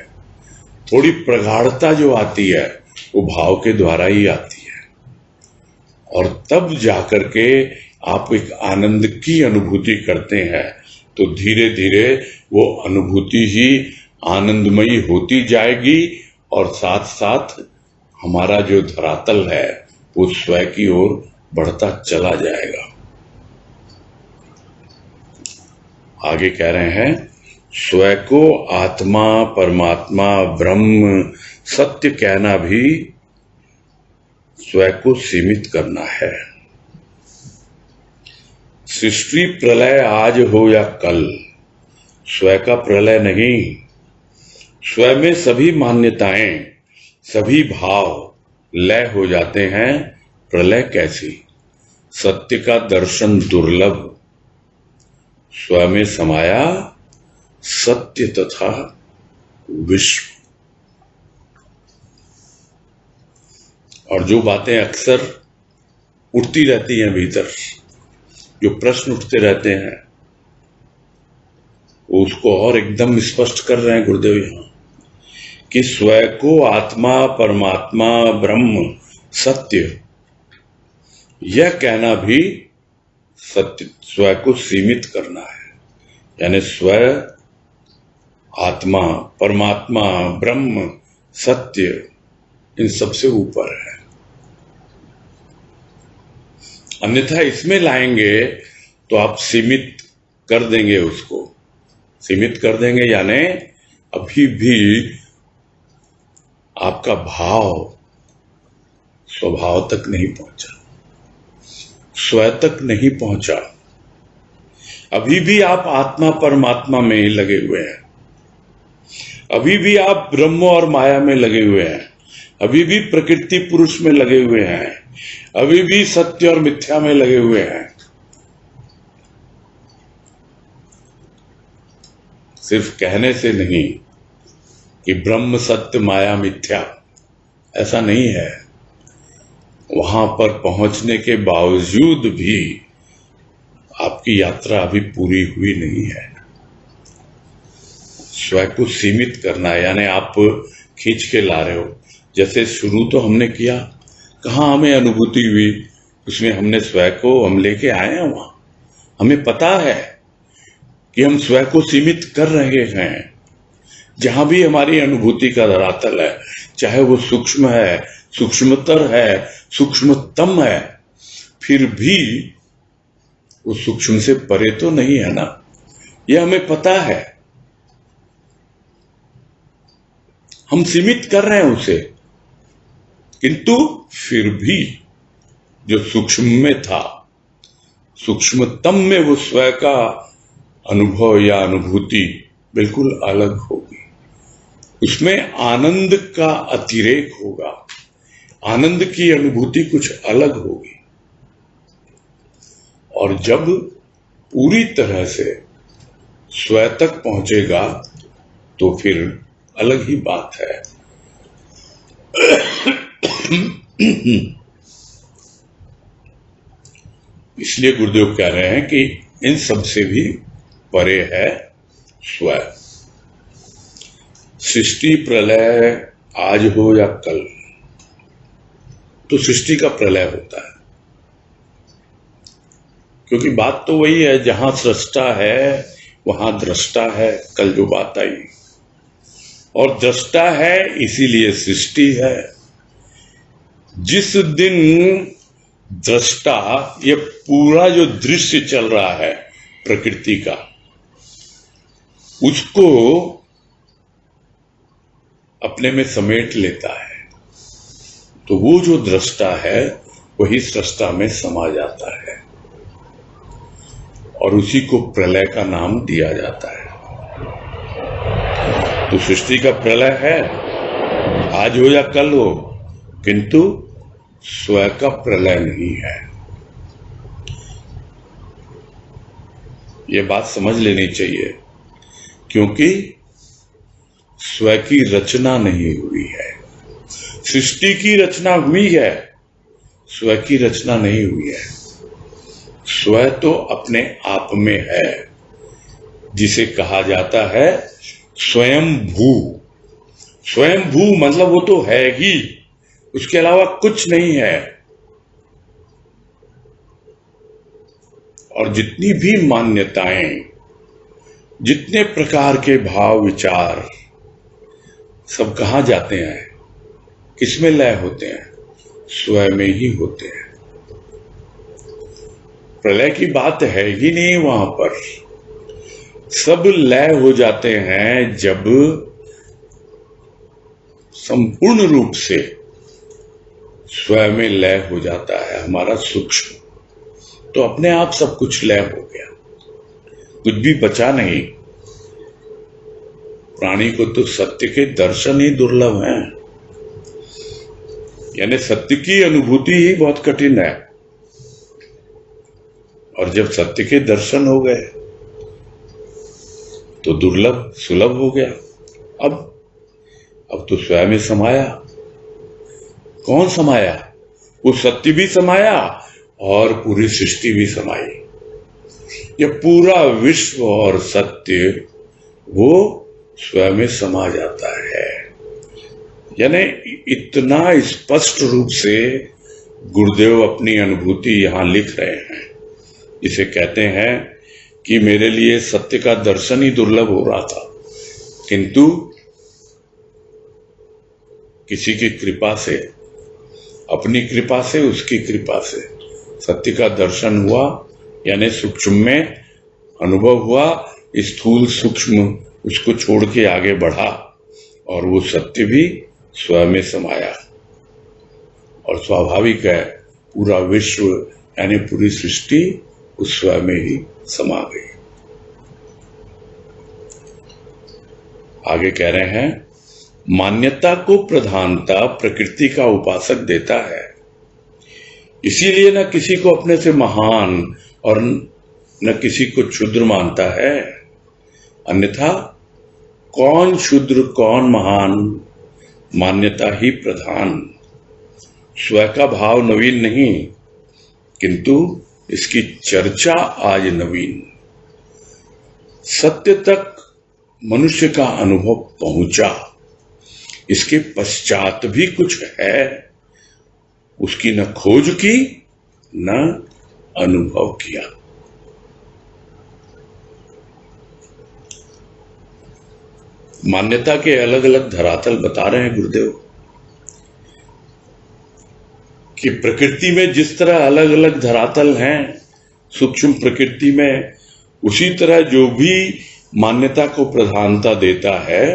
थोड़ी प्रगाढ़ता जो आती है, वो भाव के द्वारा ही आती है। और तब जाकर के आप एक आनंद की अनुभूति करते हैं, तो धीरे धीरे वो अनुभूति ही आनंदमयी होती जाएगी, और साथ साथ हमारा जो धरातल है वो स्वयं की ओर बढ़ता चला जाएगा। आगे कह रहे हैं, स्वयं को आत्मा, परमात्मा, ब्रह्म, सत्य कहना भी स्वयं को सीमित करना है। सृष्टि प्रलय आज हो या कल, स्वयं का प्रलय नहीं। स्वयं में सभी मान्यताएं, सभी भाव लय हो जाते हैं, प्रलय कैसी। सत्य का दर्शन दुर्लभ, स्वयं में समाया सत्य तथा विश्व। और जो बातें अक्सर उठती रहती हैं भीतर, जो प्रश्न उठते रहते हैं, वो उसको और एकदम स्पष्ट कर रहे हैं गुरुदेव यहां, कि स्वयं को आत्मा, परमात्मा, ब्रह्म, सत्य, यह कहना भी सत्य, स्वयं को सीमित करना है। यानी स्वयं, आत्मा, परमात्मा, ब्रह्म, सत्य, इन सबसे ऊपर है। अन्यथा इसमें लाएंगे तो आप सीमित कर देंगे, उसको सीमित कर देंगे, यानी अभी भी आपका भाव स्वभाव तक नहीं पहुंचा, स्वयं तक नहीं पहुंचा। अभी भी आप आत्मा परमात्मा में ही लगे हुए हैं, अभी भी आप ब्रह्म और माया में लगे हुए हैं, अभी भी प्रकृति पुरुष में लगे हुए हैं, अभी भी सत्य और मिथ्या में लगे हुए हैं। सिर्फ कहने से नहीं कि ब्रह्म सत्य माया मिथ्या, ऐसा नहीं है। वहां पर पहुंचने के बावजूद भी आपकी यात्रा अभी पूरी हुई नहीं है। स्वयं को सीमित करना है, यानी आप खींच के ला रहे हो। जैसे शुरू तो हमने किया, कहाँ हमें अनुभूति हुई, उसमें हमने स्वयं को हम लेके आए हैं। वहां हमें पता है कि हम स्वयं को सीमित कर रहे हैं। जहां भी हमारी अनुभूति का धरातल है, चाहे वो सूक्ष्म है, सूक्ष्मतर है, सूक्ष्मतम है, फिर भी वो सूक्ष्म से परे तो नहीं है ना, यह हमें पता है। हम सीमित कर रहे हैं उसे, किंतु फिर भी जो सूक्ष्म में था, सूक्ष्मतम में वो स्वयं का अनुभव या अनुभूति बिल्कुल अलग होगी। उसमें आनंद का अतिरेक होगा, आनंद की अनुभूति कुछ अलग होगी। और जब पूरी तरह से स्वयं तक पहुंचेगा तो फिर अलग ही बात है। इसलिए गुरुदेव कह रहे हैं कि इन सब से भी परे है स्वयं। सृष्टि प्रलय आज हो या कल, तो सृष्टि का प्रलय होता है, क्योंकि बात तो वही है, जहां सृष्टा है वहां दृष्टा है। कल जो बात आई, और दृष्टा है इसीलिए सृष्टि है। जिस दिन दृष्टा, ये पूरा जो दृश्य चल रहा है प्रकृति का, उसको अपने में समेट लेता है, तो वो जो दृष्टा है वही सृष्टा में समा जाता है, और उसी को प्रलय का नाम दिया जाता है। तो सृष्टि का प्रलय है, आज हो या कल हो, किंतु स्वयं का प्रलय नहीं है। यह बात समझ लेनी चाहिए, क्योंकि स्वयं की रचना नहीं हुई है। सृष्टि की रचना हुई है, स्वयं की रचना नहीं हुई है। स्वयं तो अपने आप में है, जिसे कहा जाता है स्वयंभू। स्वयंभू मतलब वो तो है ही, उसके अलावा कुछ नहीं है। और जितनी भी मान्यताएं, जितने प्रकार के भाव विचार, सब कहां जाते हैं, किसमें लय होते हैं? स्वयं में ही होते हैं। प्रलय की बात है ही नहीं वहां पर। सब लय हो जाते हैं जब संपूर्ण रूप से स्वयं में लय हो जाता है हमारा सूक्ष्म, तो अपने आप सब कुछ लय हो गया, कुछ भी बचा नहीं। प्राणी को तो सत्य के दर्शन ही दुर्लभ हैं, यानी सत्य की अनुभूति ही बहुत कठिन है। और जब सत्य के दर्शन हो गए तो दुर्लभ सुलभ हो गया। अब तो स्वयं में समाया। कौन समाया? वो सत्य भी समाया और पूरी सृष्टि भी समाई। ये पूरा विश्व और सत्य वो स्वयं में समा जाता है। यानी इतना स्पष्ट रूप से गुरुदेव अपनी अनुभूति यहां लिख रहे हैं, जिसे कहते हैं कि मेरे लिए सत्य का दर्शन ही दुर्लभ हो रहा था, किंतु किसी की कृपा से, अपनी कृपा से, उसकी कृपा से सत्य का दर्शन हुआ, यानी सूक्ष्म में अनुभव हुआ। स्थूल सूक्ष्म उसको छोड़ के आगे बढ़ा और वो सत्य भी स्वयं में समाया। और स्वाभाविक है, पूरा विश्व यानी पूरी सृष्टि उस स्वयं में ही समा गई। आगे कह रहे हैं, मान्यता को प्रधानता प्रकृति का उपासक देता है, इसीलिए न किसी को अपने से महान और न किसी को क्षुद्र मानता है। अन्यथा कौन क्षुद्र कौन महान, मान्यता ही प्रधान। स्वयं का भाव नवीन नहीं, किंतु इसकी चर्चा आज नवीन। सत्य तक मनुष्य का अनुभव पहुंचा, इसके पश्चात भी कुछ है, उसकी न खोज की न अनुभव किया। मान्यता के अलग अलग धरातल बता रहे हैं गुरुदेव कि प्रकृति में जिस तरह अलग अलग धरातल हैं सूक्ष्म प्रकृति में, उसी तरह जो भी मान्यता को प्रधानता देता है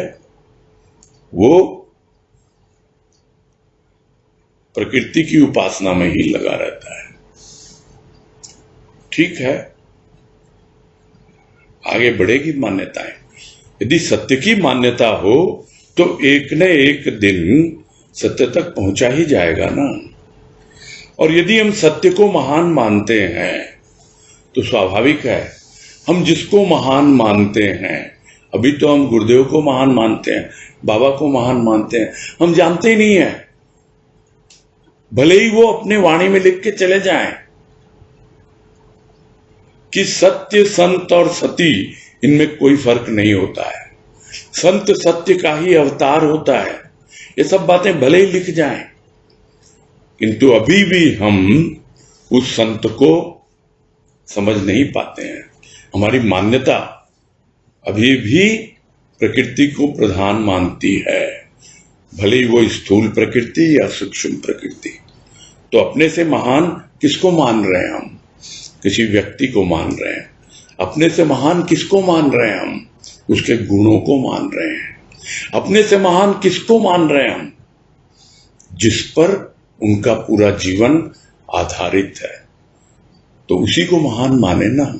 वो प्रकृति की उपासना में ही लगा रहता है। ठीक है, आगे बढ़ेगी मान्यताएं। यदि सत्य की मान्यता हो तो एक न एक दिन सत्य तक पहुंचा ही जाएगा ना। और यदि हम सत्य को महान मानते हैं तो स्वाभाविक है, हम जिसको महान मानते हैं, अभी तो हम गुरुदेव को महान मानते हैं, बाबा को महान मानते हैं, हम जानते ही नहीं है, भले ही वो अपने वाणी में लिख के चले जाएं कि सत्य संत और सती इनमें कोई फर्क नहीं होता है। संत सत्य का ही अवतार होता है। ये सब बातें भले ही लिख जाएं, किंतु अभी भी हम उस संत को समझ नहीं पाते हैं। हमारी मान्यता अभी भी प्रकृति को प्रधान मानती है, भले ही वो स्थूल प्रकृति या सूक्ष्म प्रकृति। तो अपने से महान किसको मान रहे हैं हम? किसी व्यक्ति को मान रहे हैं। अपने से महान किसको मान रहे हैं हम? उसके गुणों को मान रहे हैं। अपने से महान किसको मान रहे हैं हम? जिस पर उनका पूरा जीवन आधारित है, तो उसी को महान माने ना।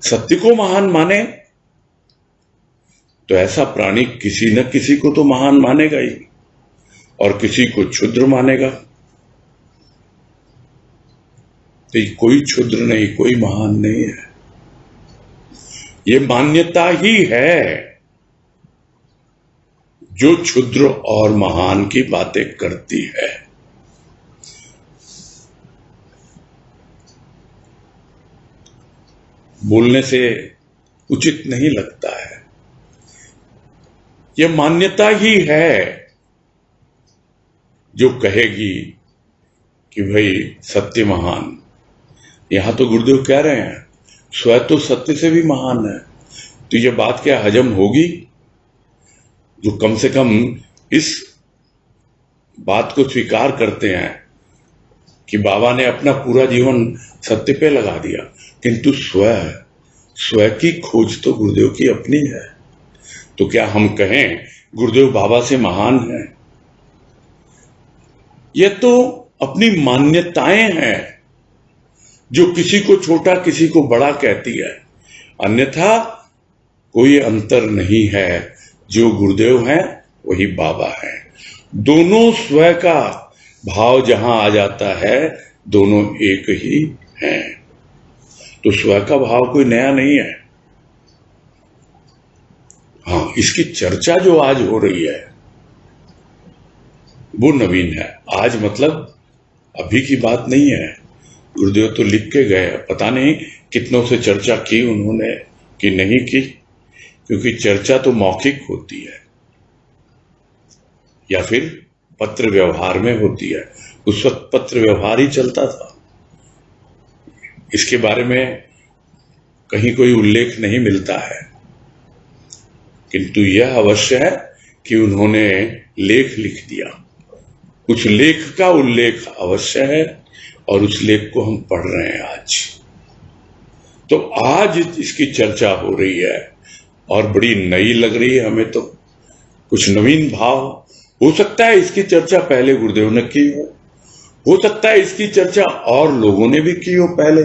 सत्य को महान माने तो ऐसा प्राणी किसी न किसी को तो महान मानेगा ही, और किसी को क्षुद्र मानेगा। तो कोई क्षुद्र नहीं, कोई महान नहीं है। ये मान्यता ही है जो क्षुद्र और महान की बातें करती है। बोलने से उचित नहीं लगता है। यह मान्यता ही है जो कहेगी कि भाई सत्य महान। यहां तो गुरुदेव कह रहे हैं स्वयं तो सत्य से भी महान है। तो ये बात क्या हजम होगी? जो कम से कम इस बात को स्वीकार करते हैं कि बाबा ने अपना पूरा जीवन सत्य पे लगा दिया, किंतु स्वयं की खोज तो गुरुदेव की अपनी है। तो क्या हम कहें गुरुदेव बाबा से महान है? ये तो अपनी मान्यताएं हैं जो किसी को छोटा किसी को बड़ा कहती है। अन्यथा कोई अंतर नहीं है। जो गुरुदेव हैं वही बाबा है। दोनों स्वयं का भाव जहां आ जाता है, दोनों एक ही हैं। तो स्वयं का भाव कोई नया नहीं है। हाँ, इसकी चर्चा जो आज हो रही है वो नवीन है। आज मतलब अभी की बात नहीं है। गुरुदेव तो लिख के गए, पता नहीं कितनों से चर्चा की उन्होंने कि नहीं की, क्योंकि चर्चा तो मौखिक होती है या फिर पत्र व्यवहार में होती है। उस वक्त पत्र व्यवहार ही चलता था। इसके बारे में कहीं कोई उल्लेख नहीं मिलता है, किंतु यह अवश्य है कि उन्होंने लेख लिख दिया। उस लेख का उल्लेख अवश्य है और उस लेख को हम पढ़ रहे हैं आज। तो आज इसकी चर्चा हो रही है और बड़ी नई लग रही है हमें। तो कुछ नवीन भाव हो सकता है इसकी चर्चा पहले गुरुदेव ने की हो सकता है इसकी चर्चा और लोगों ने भी की हो पहले,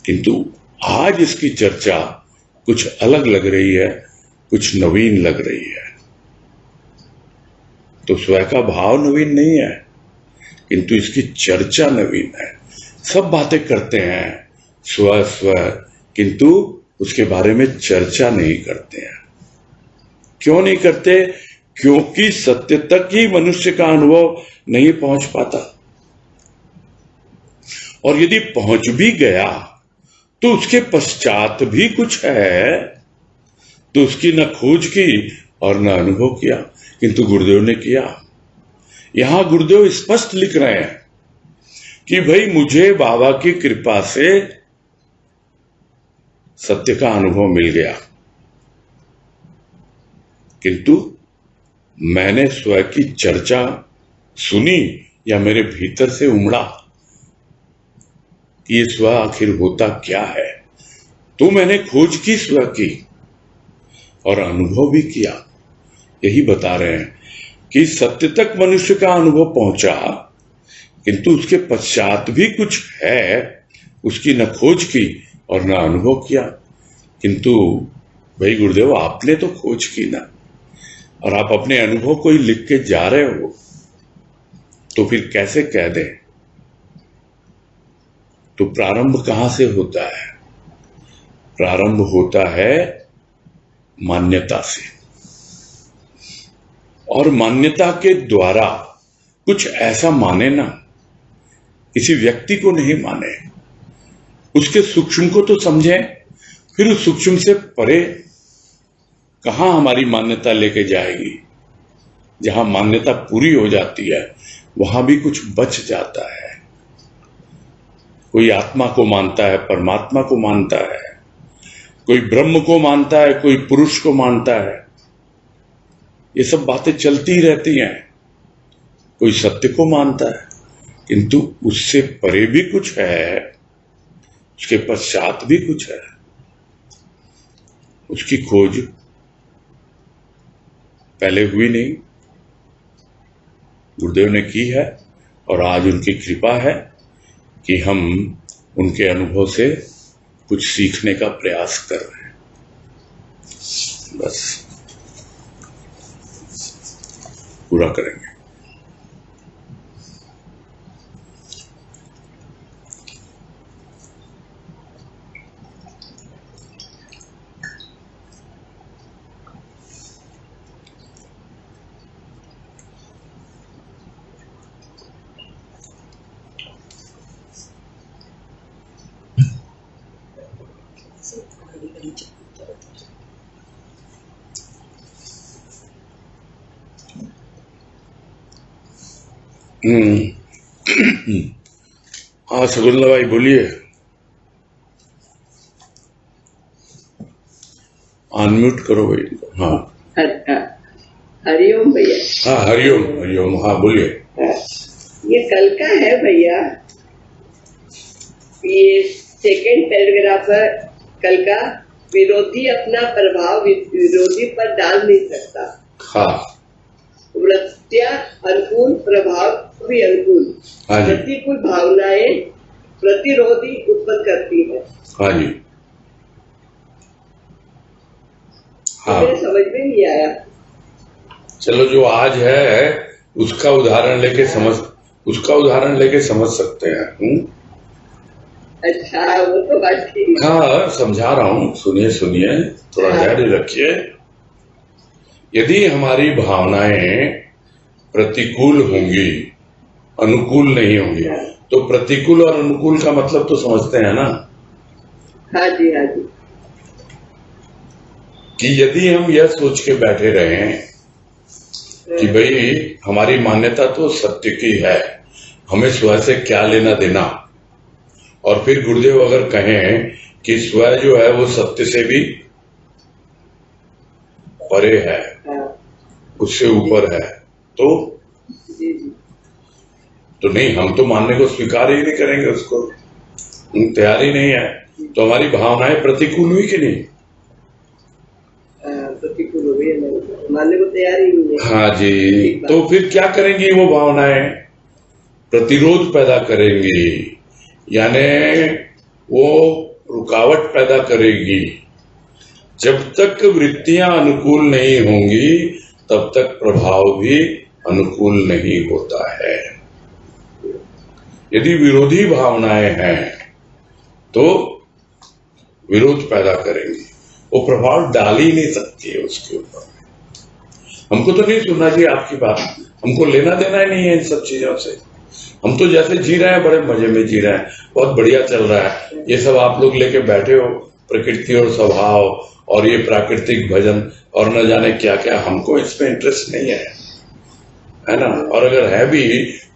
किंतु आज इसकी चर्चा कुछ अलग लग रही है, कुछ नवीन लग रही है। तो स्वयं का भाव नवीन नहीं है, किंतु इसकी चर्चा नवीन है। सब बातें करते हैं स्व, किंतु उसके बारे में चर्चा नहीं करते हैं। क्यों नहीं करते? क्योंकि सत्य तक ही मनुष्य का अनुभव नहीं पहुंच पाता, और यदि पहुंच भी गया तो उसके पश्चात भी कुछ है, तो उसकी न खोज की और न अनुभव किया, किंतु गुरुदेव ने किया। यहां गुरुदेव स्पष्ट लिख रहे हैं कि भाई मुझे बाबा की कृपा से सत्य का अनुभव मिल गया, किंतु मैंने स्वयं की चर्चा सुनी या मेरे भीतर से उमड़ा कि ये स्व आखिर होता क्या है। तो मैंने खोज की, स्व की, और अनुभव भी किया। यही बता रहे हैं कि सत्य तक मनुष्य का अनुभव पहुंचा, किंतु उसके पश्चात भी कुछ है, उसकी न खोज की और न अनुभव किया। किंतु भाई गुरुदेव आपने तो खोज की ना, और आप अपने अनुभव को ही लिख के जा रहे हो, तो फिर कैसे कह दें? तो प्रारंभ कहां से होता है? प्रारंभ होता है मान्यता से, और मान्यता के द्वारा कुछ ऐसा माने ना, किसी व्यक्ति को नहीं माने, उसके सूक्ष्म को तो समझें, फिर उस सूक्ष्म से परे कहां हमारी मान्यता लेके जाएगी। जहां मान्यता पूरी हो जाती है वहां भी कुछ बच जाता है। कोई आत्मा को मानता है, परमात्मा को मानता है, कोई ब्रह्म को मानता है, कोई पुरुष को मानता है। ये सब बातें चलती रहती हैं। कोई सत्य को मानता है, किंतु उससे परे भी कुछ है, उसके पश्चात भी कुछ है। उसकी खोज पहले हुई नहीं, गुरुदेव ने की है, और आज उनकी कृपा है कि हम उनके अनुभव से कुछ सीखने का प्रयास कर रहे हैं। बस पूरा करेंगे। हाँ सगुल्ला भाई बोलिए। अनम्यूट करो भाई। हाँ हरिओम भैया। हाँ हरिओम हरिओम। हाँ बोलिए। ये कल का है भैया, ये सेकंड पैराग्राफ है कल का। विरोधी अपना प्रभाव विरोधी पर डाल नहीं सकता। हाँ वृत्तियां अनुकूल, प्रभाव भी अनुकूल। हाँ जी। प्रतिकूल भावनाएं प्रतिरोधी उत्पन्न करती है। हाँ जी। हाँ मेरे समझ में नहीं आया। चलो जो आज है उसका उदाहरण लेके समझ सकते हैं। अच्छा वो तो बात ठीक। हाँ समझा रहा हूँ, सुनिए सुनिए, थोड़ा धैर्य रखिए। यदि हमारी भावनाएं प्रतिकूल होंगी, अनुकूल नहीं होंगी, तो प्रतिकूल और अनुकूल का मतलब तो समझते हैं ना। हाँ जी हाँ जी। कि यदि हम यह सोच के बैठे रहें कि भाई हमारी मान्यता तो सत्य की है, हमें स्वयं से क्या लेना देना, और फिर गुरुदेव अगर कहें कि स्वयं जो है वो सत्य से भी परे है, उससे ऊपर है, तो नहीं, हम तो मानने को स्वीकार ही नहीं करेंगे उसको, हम तैयार ही नहीं है। तो हमारी भावनाएं प्रतिकूल हुई कि नहीं? प्रतिकूल हो गई, मानने को तैयार ही नहीं है। हाँ जी। तो फिर क्या करेंगी वो भावनाएं? प्रतिरोध पैदा करेंगी, यानी वो रुकावट पैदा करेगी। जब तक वृत्तियां अनुकूल नहीं होंगी तब तक प्रभाव भी अनुकूल नहीं होता है। यदि विरोधी भावनाएं हैं तो विरोध पैदा करेंगी, वो प्रभाव डाल ही नहीं सकती है उसके ऊपर। हमको तो नहीं सुनना चाहिए आपकी बात, हमको लेना देना ही नहीं है इन सब चीजों से। हम तो जैसे जी रहे हैं, बड़े मजे में जी रहे हैं, बहुत बढ़िया चल रहा है। ये सब आप लोग लेके बैठे हो, प्रकृति और स्वभाव और ये प्राकृतिक भजन और न जाने क्या क्या, हमको इसमें इंटरेस्ट नहीं है ना। और अगर है भी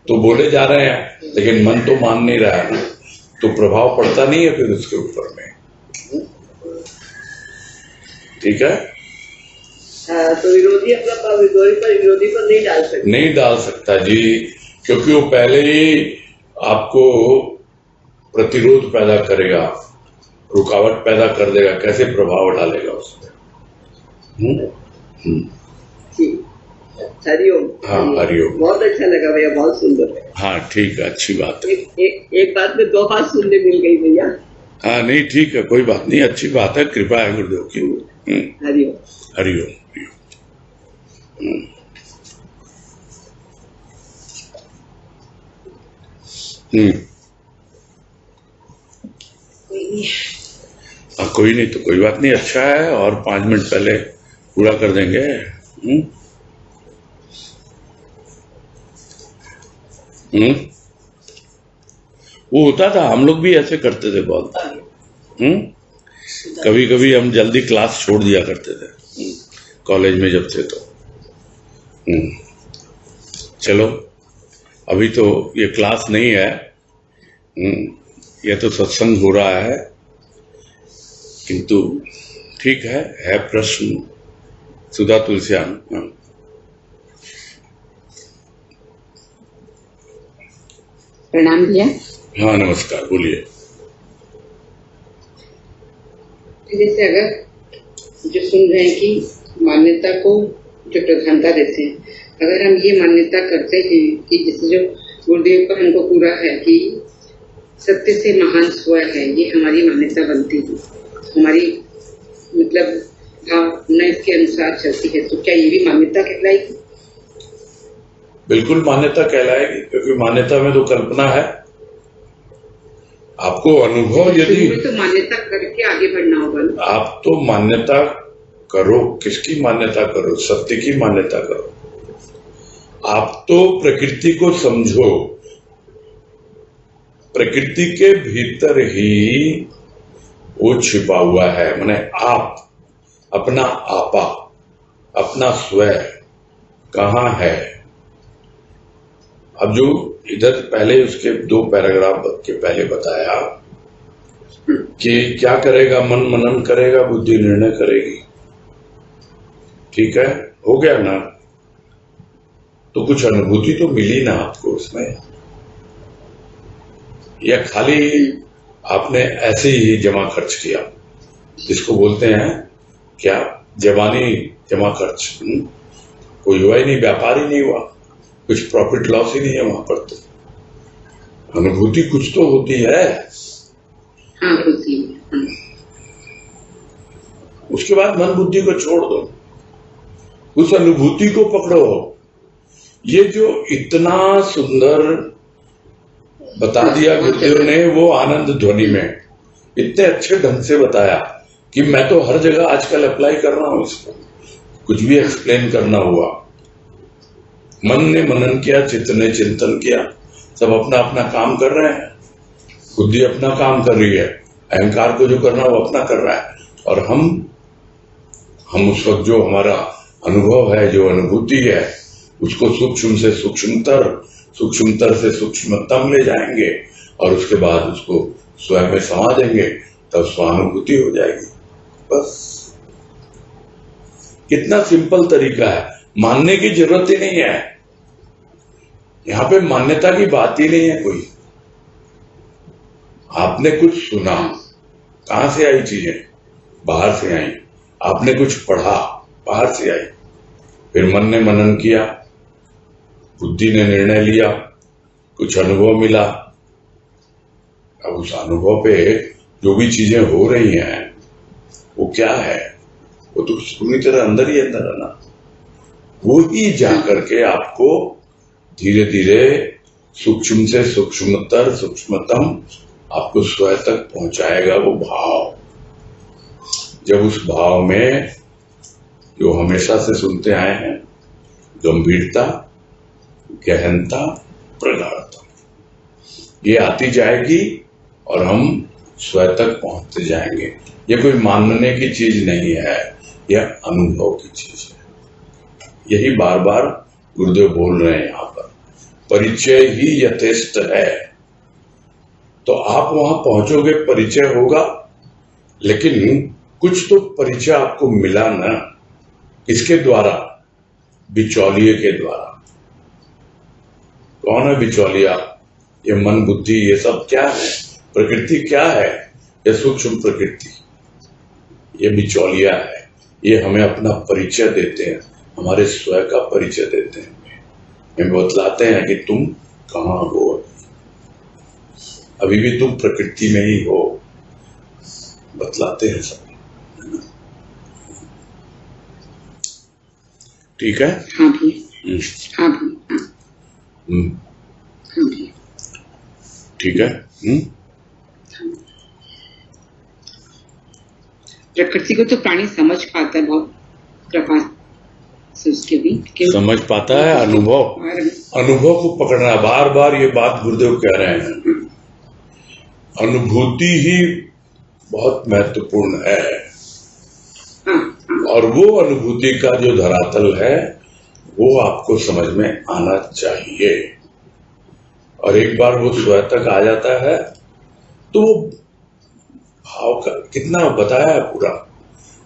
तो बोले जा रहे हैं, लेकिन मन तो मान नहीं रहा है ना, तो प्रभाव पड़ता नहीं है फिर उसके ऊपर में। ठीक है। तो विरोधी अपना विरोधी पर नहीं डाल सकता। नहीं डाल सकता जी, क्योंकि वो पहले ही आपको प्रतिरोध पैदा करेगा, रुकावट पैदा कर देगा। कैसे प्रभाव डालेगा उसमें? हरिओम। हाँ हरिओम। बहुत अच्छा लगा भैया, बहुत सुंदर है। हाँ ठीक है, अच्छी बात है। एक बात में दो बात सुनने मिल गई भैया। हाँ नहीं ठीक है, कोई बात नहीं, अच्छी बात है, कृपा है गुरुदेव की। हरिओम हरिओम। कोई नहीं तो कोई बात नहीं, अच्छा है, और 5 मिनट पहले पूरा कर देंगे। वो होता था, हम लोग भी ऐसे करते थे बहुत। कभी कभी हम जल्दी क्लास छोड़ दिया करते थे कॉलेज में जब थे तो। चलो, अभी तो ये क्लास नहीं है, ये तो सत्संग हो रहा है, किंतु ठीक है प्रश्न। सुधा तुलसियान। प्रणाम भैया। हाँ, नमस्कार, बोलिए। जैसे अगर जो सुन रहे हैं कि मान्यता को जो प्रधानता देते हैं, अगर हम ये मान्यता करते हैं कि जैसे जो गुरुदेव का हमको पूरा है कि सत्य से महान स्वयं है, ये हमारी मान्यता बनती है, हमारी मतलब भावना इसके अनुसार चलती है, तो क्या ये भी मान्यता कहलाएगी? बिल्कुल मान्यता कहलाएगी, क्योंकि मान्यता में तो कल्पना है। आपको अनुभव यदि तो मान्यता करके आगे बढ़ना होगा। आप तो मान्यता करो, किसकी मान्यता करो? सत्य की मान्यता करो। आप तो प्रकृति को समझो, प्रकृति के भीतर ही वो छिपा हुआ है, माने आप, अपना आपा, अपना स्वयं कहाँ है। अब जो इधर पहले उसके 2 पैराग्राफ के पहले बताया कि क्या करेगा, मन मनन करेगा, बुद्धि निर्णय करेगी। ठीक है, हो गया ना? तो कुछ अनुभूति तो मिली ना आपको उसमें, या खाली आपने ऐसे ही जमा खर्च किया, जिसको बोलते हैं क्या, जवानी जमा खर्च। कोई हुआ ही नहीं, व्यापार ही नहीं हुआ, कुछ प्रॉफिट लॉस ही नहीं है वहां पर। तो अनुभूति कुछ तो होती है। हाँ, होती है। उसके बाद मन बुद्धि को छोड़ दो, उस अनुभूति को पकड़ो। ये जो इतना सुंदर बता दिया गुरुदेव ने, वो आनंद ध्वनि में इतने अच्छे ढंग से बताया कि मैं तो हर जगह आजकल अप्लाई कर रहा हूं इसको। कुछ भी एक्सप्लेन करना हुआ, मन ने मनन किया, चित्त ने चिंतन किया, सब अपना अपना काम कर रहे हैं। बुद्धि अपना काम कर रही है, अहंकार को जो करना वो अपना कर रहा है, और हम उस वक्त जो हमारा अनुभव है, जो अनुभूति है, उसको सूक्ष्म से सूक्ष्मतर, सूक्ष्मतर से सूक्ष्मतम ले जाएंगे, और उसके बाद उसको स्वयं में समा देंगे, तब स्वानुभूति हो जाएगी। बस कितना सिंपल तरीका है, मानने की जरूरत ही नहीं है। यहां पे मान्यता की बात ही नहीं है कोई। आपने कुछ सुना, कहां से आई चीजें? बाहर से आई। आपने कुछ पढ़ा, बाहर से आई। फिर मन ने मनन किया, बुद्धि ने निर्णय लिया, कुछ अनुभव मिला। अब उस अनुभव पे जो भी चीजें हो रही हैं, वो क्या है? वो तो पूरी तरह अंदर ही अंदर है ना। वो ही जाकर के आपको धीरे धीरे सूक्ष्म से सूक्ष्मतर, सूक्ष्मतम आपको स्वयं तक पहुंचाएगा वो भाव। जब उस भाव में जो हमेशा से सुनते आए हैं, गंभीरता, गहनता, प्रगाढ़ता, ये आती जाएगी और हम स्वयं तक पहुंचते जाएंगे। ये कोई मानने की चीज नहीं है, यह अनुभव की चीज है। यही बार बार गुरुदेव बोल रहे हैं यहाँ पर, परिचय ही यथेष्ट है। तो आप वहां पहुंचोगे, परिचय होगा, लेकिन कुछ तो परिचय आपको मिला ना। किसके द्वारा? बिचौलिए के द्वारा। कौन है बिचौलिया? ये मन बुद्धि, ये सब क्या है? प्रकृति क्या है? ये सूक्ष्म प्रकृति, ये बिचौलिया है। ये हमें अपना परिचय देते हैं, हमारे स्वयं का परिचय देते हैं, हमें बतलाते हैं कि तुम कहाँ हो। अभी भी तुम प्रकृति में ही हो, बतलाते हैं सब। ठीक है? हाँ भैया, हाँ भैया, हाँ भैया, ठीक है। प्रकृति को तो प्राणी समझ पाता है, बहुत कृपा से उसके भी समझ पाता है। अनुभव को पकड़ना, बार बार ये बात गुरुदेव कह रहे हैं। अनुभूति ही बहुत महत्वपूर्ण है। हाँ, और वो अनुभूति का जो धरातल है वो आपको समझ में आना चाहिए। और एक बार वो स्वयं तक आ जाता है तो वो भाव का कितना बताया है, पूरा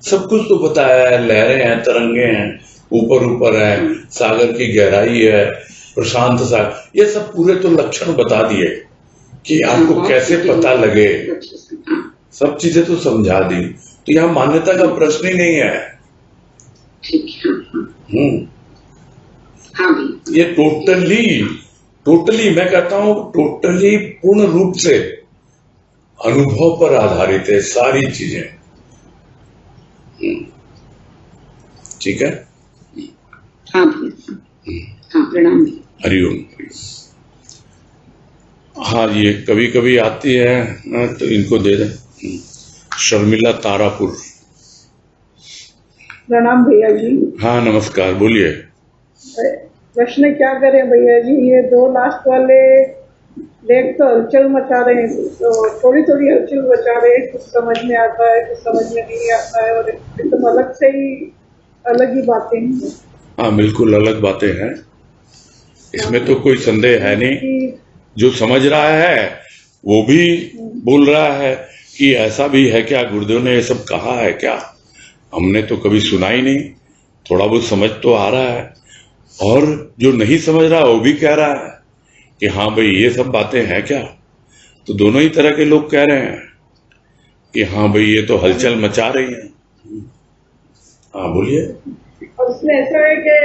सब कुछ तो बताया है। लहरें हैं, तरंगे हैं, ऊपर ऊपर है, सागर की गहराई है, प्रशांत सागर, ये सब पूरे तो लक्षण बता दिए कि आपको कैसे पता लगे। सब चीजें तो समझा दी, तो यहाँ मान्यता का प्रश्न ही नहीं है। ठीक है। हाँ भी ये टोटली मैं कहता हूं टोटली पूर्ण रूप से अनुभव पर आधारित है सारी चीजें। ठीक है। हाँ भी हाँ, प्रणाम भी। हरिओम। हाँ, ये कभी कभी आती है तो इनको दे दें। शर्मिला तारापुर। प्रणाम भैया जी। हाँ नमस्कार, बोलिए। प्रश्न क्या करें भैया जी, ये 2 लास्ट वाले लेख तो हलचल मचा रहे हैं, तो थोड़ी थोड़ी हलचल मचा रहे हैं, कुछ समझ में आता है, कुछ समझ में नहीं आता है, और एकदम अलग से ही अलग ही बातें हैं। हाँ बिल्कुल अलग बातें हैं, इसमें तो कोई संदेह है नहीं। जो समझ रहा है वो भी बोल रहा है कि ऐसा भी है क्या, गुरुदेव ने ये सब कहा है क्या, हमने तो कभी सुना ही नहीं, थोड़ा बहुत समझ तो आ रहा है। और जो नहीं समझ रहा वो भी कह रहा है कि हाँ भाई ये सब बातें हैं क्या। तो दोनों ही तरह के लोग कह रहे हैं कि हाँ भाई ये तो हलचल मचा रही है। हाँ बोलिए। और इसमें ऐसा है कि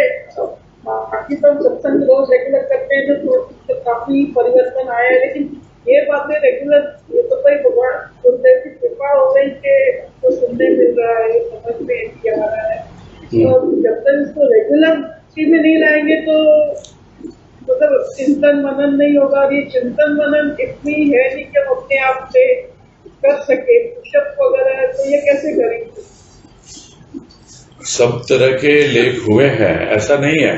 बाकी तो सत्संग रोज रेगुलर करते हैं तो काफी परिवर्तन आया है, लेकिन ये बातें रेगुलर, ये तो कोई भगवान गुरुदेव की कृपा हो गई कि तो सुनने मिल रहा है, समझ में आ रहा है। तो जब तक इसको रेगुलर में नहीं लाएंगे तो मतलब चिंतन मनन नहीं होगा। और ये चिंतन मनन इतनी है नहीं कि हम अपने आप से कर सके, पुशअप वगैरह है, तो ये कैसे करेंगे? सब तरह के लेख हुए हैं, ऐसा नहीं है।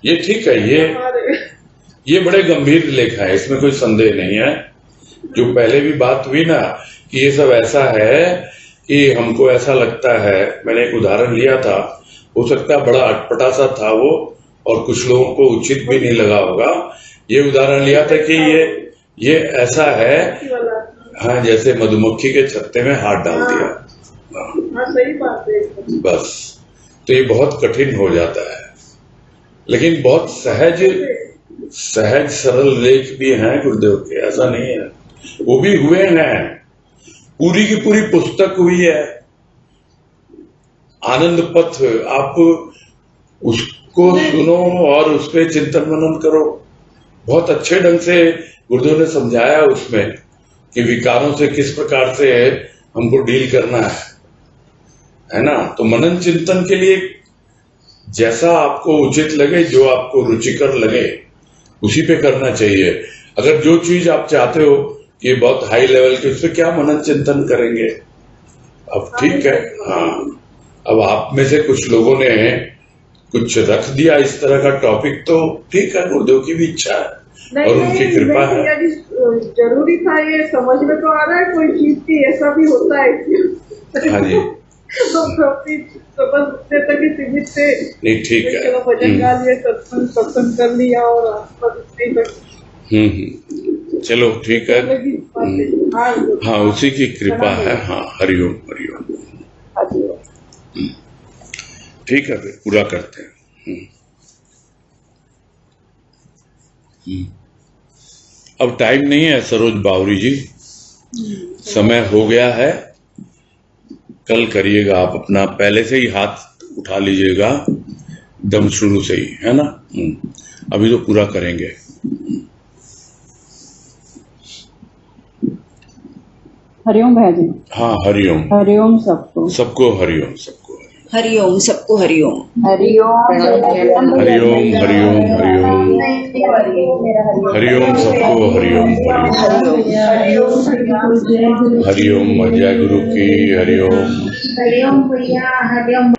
ये ठीक है, ये बड़े गंभीर लेख है, इसमें कोई संदेह नहीं है। जो पहले भी बात हुई ना कि ये सब ऐसा है कि हमको ऐसा लगता है, मैंने एक उदाहरण लिया था, हो सकता है बड़ा अटपटा सा था वो और कुछ लोगों को उचित भी नहीं लगा होगा। ये उदाहरण लिया था कि ये ऐसा है, हाँ जैसे मधुमक्खी के छत्ते में हाथ डाल दिया। हाँ सही बात है। बस, तो ये बहुत कठिन हो जाता है, लेकिन बहुत सहज सरल लेख भी हैं गुरुदेव के, ऐसा नहीं है। वो भी हुए हैं, पूरी की पूरी पुस्तक हुई है आनंद पथ, आप उसको सुनो और उस पर चिंतन मनन करो। बहुत अच्छे ढंग से गुरुदेव ने समझाया उसमें कि विकारों से किस प्रकार से हमको डील करना है ना। तो मनन चिंतन के लिए जैसा आपको उचित लगे, जो आपको रुचिकर लगे, उसी पे करना चाहिए। अगर जो चीज आप चाहते हो कि बहुत हाई लेवल की, उस पर क्या मनन चिंतन करेंगे। अब ठीक है, हाँ अब आप में से कुछ लोगों ने कुछ रख दिया इस तरह का टॉपिक, तो ठीक है, गुरुदेव की भी इच्छा है और उनकी कृपा है। जरूरी था, ये समझ में तो आ रहा है कोई चीज की ऐसा भी होता है। हाँ जी, तो समझ तक ही सीमित थे। नहीं ठीक है, चलो भजन गा लिए, सत्संग कर लिया और चलो ठीक है। हाँ उसी की कृपा है। हाँ हरिओम हरिओम। ठीक है, फिर पूरा करते हैं। अब टाइम नहीं है सरोज बावरी जी, समय हो गया है। कल करिएगा आप अपना, पहले से ही हाथ उठा लीजिएगा दम शुरू से ही, है ना। अभी तो पूरा करेंगे। हरिओम भैया जी। हाँ हरिओम। हरिओम सबको। सबको हरिओम, सबको हरिओम, सबको हरिओम। हरिओम हरिओम हरिओम हरिओम हरिओम, सबको हरिओम हरिओम। हरिओम जय गुरु की हरिओम। हरिओम भैया। हरिओम।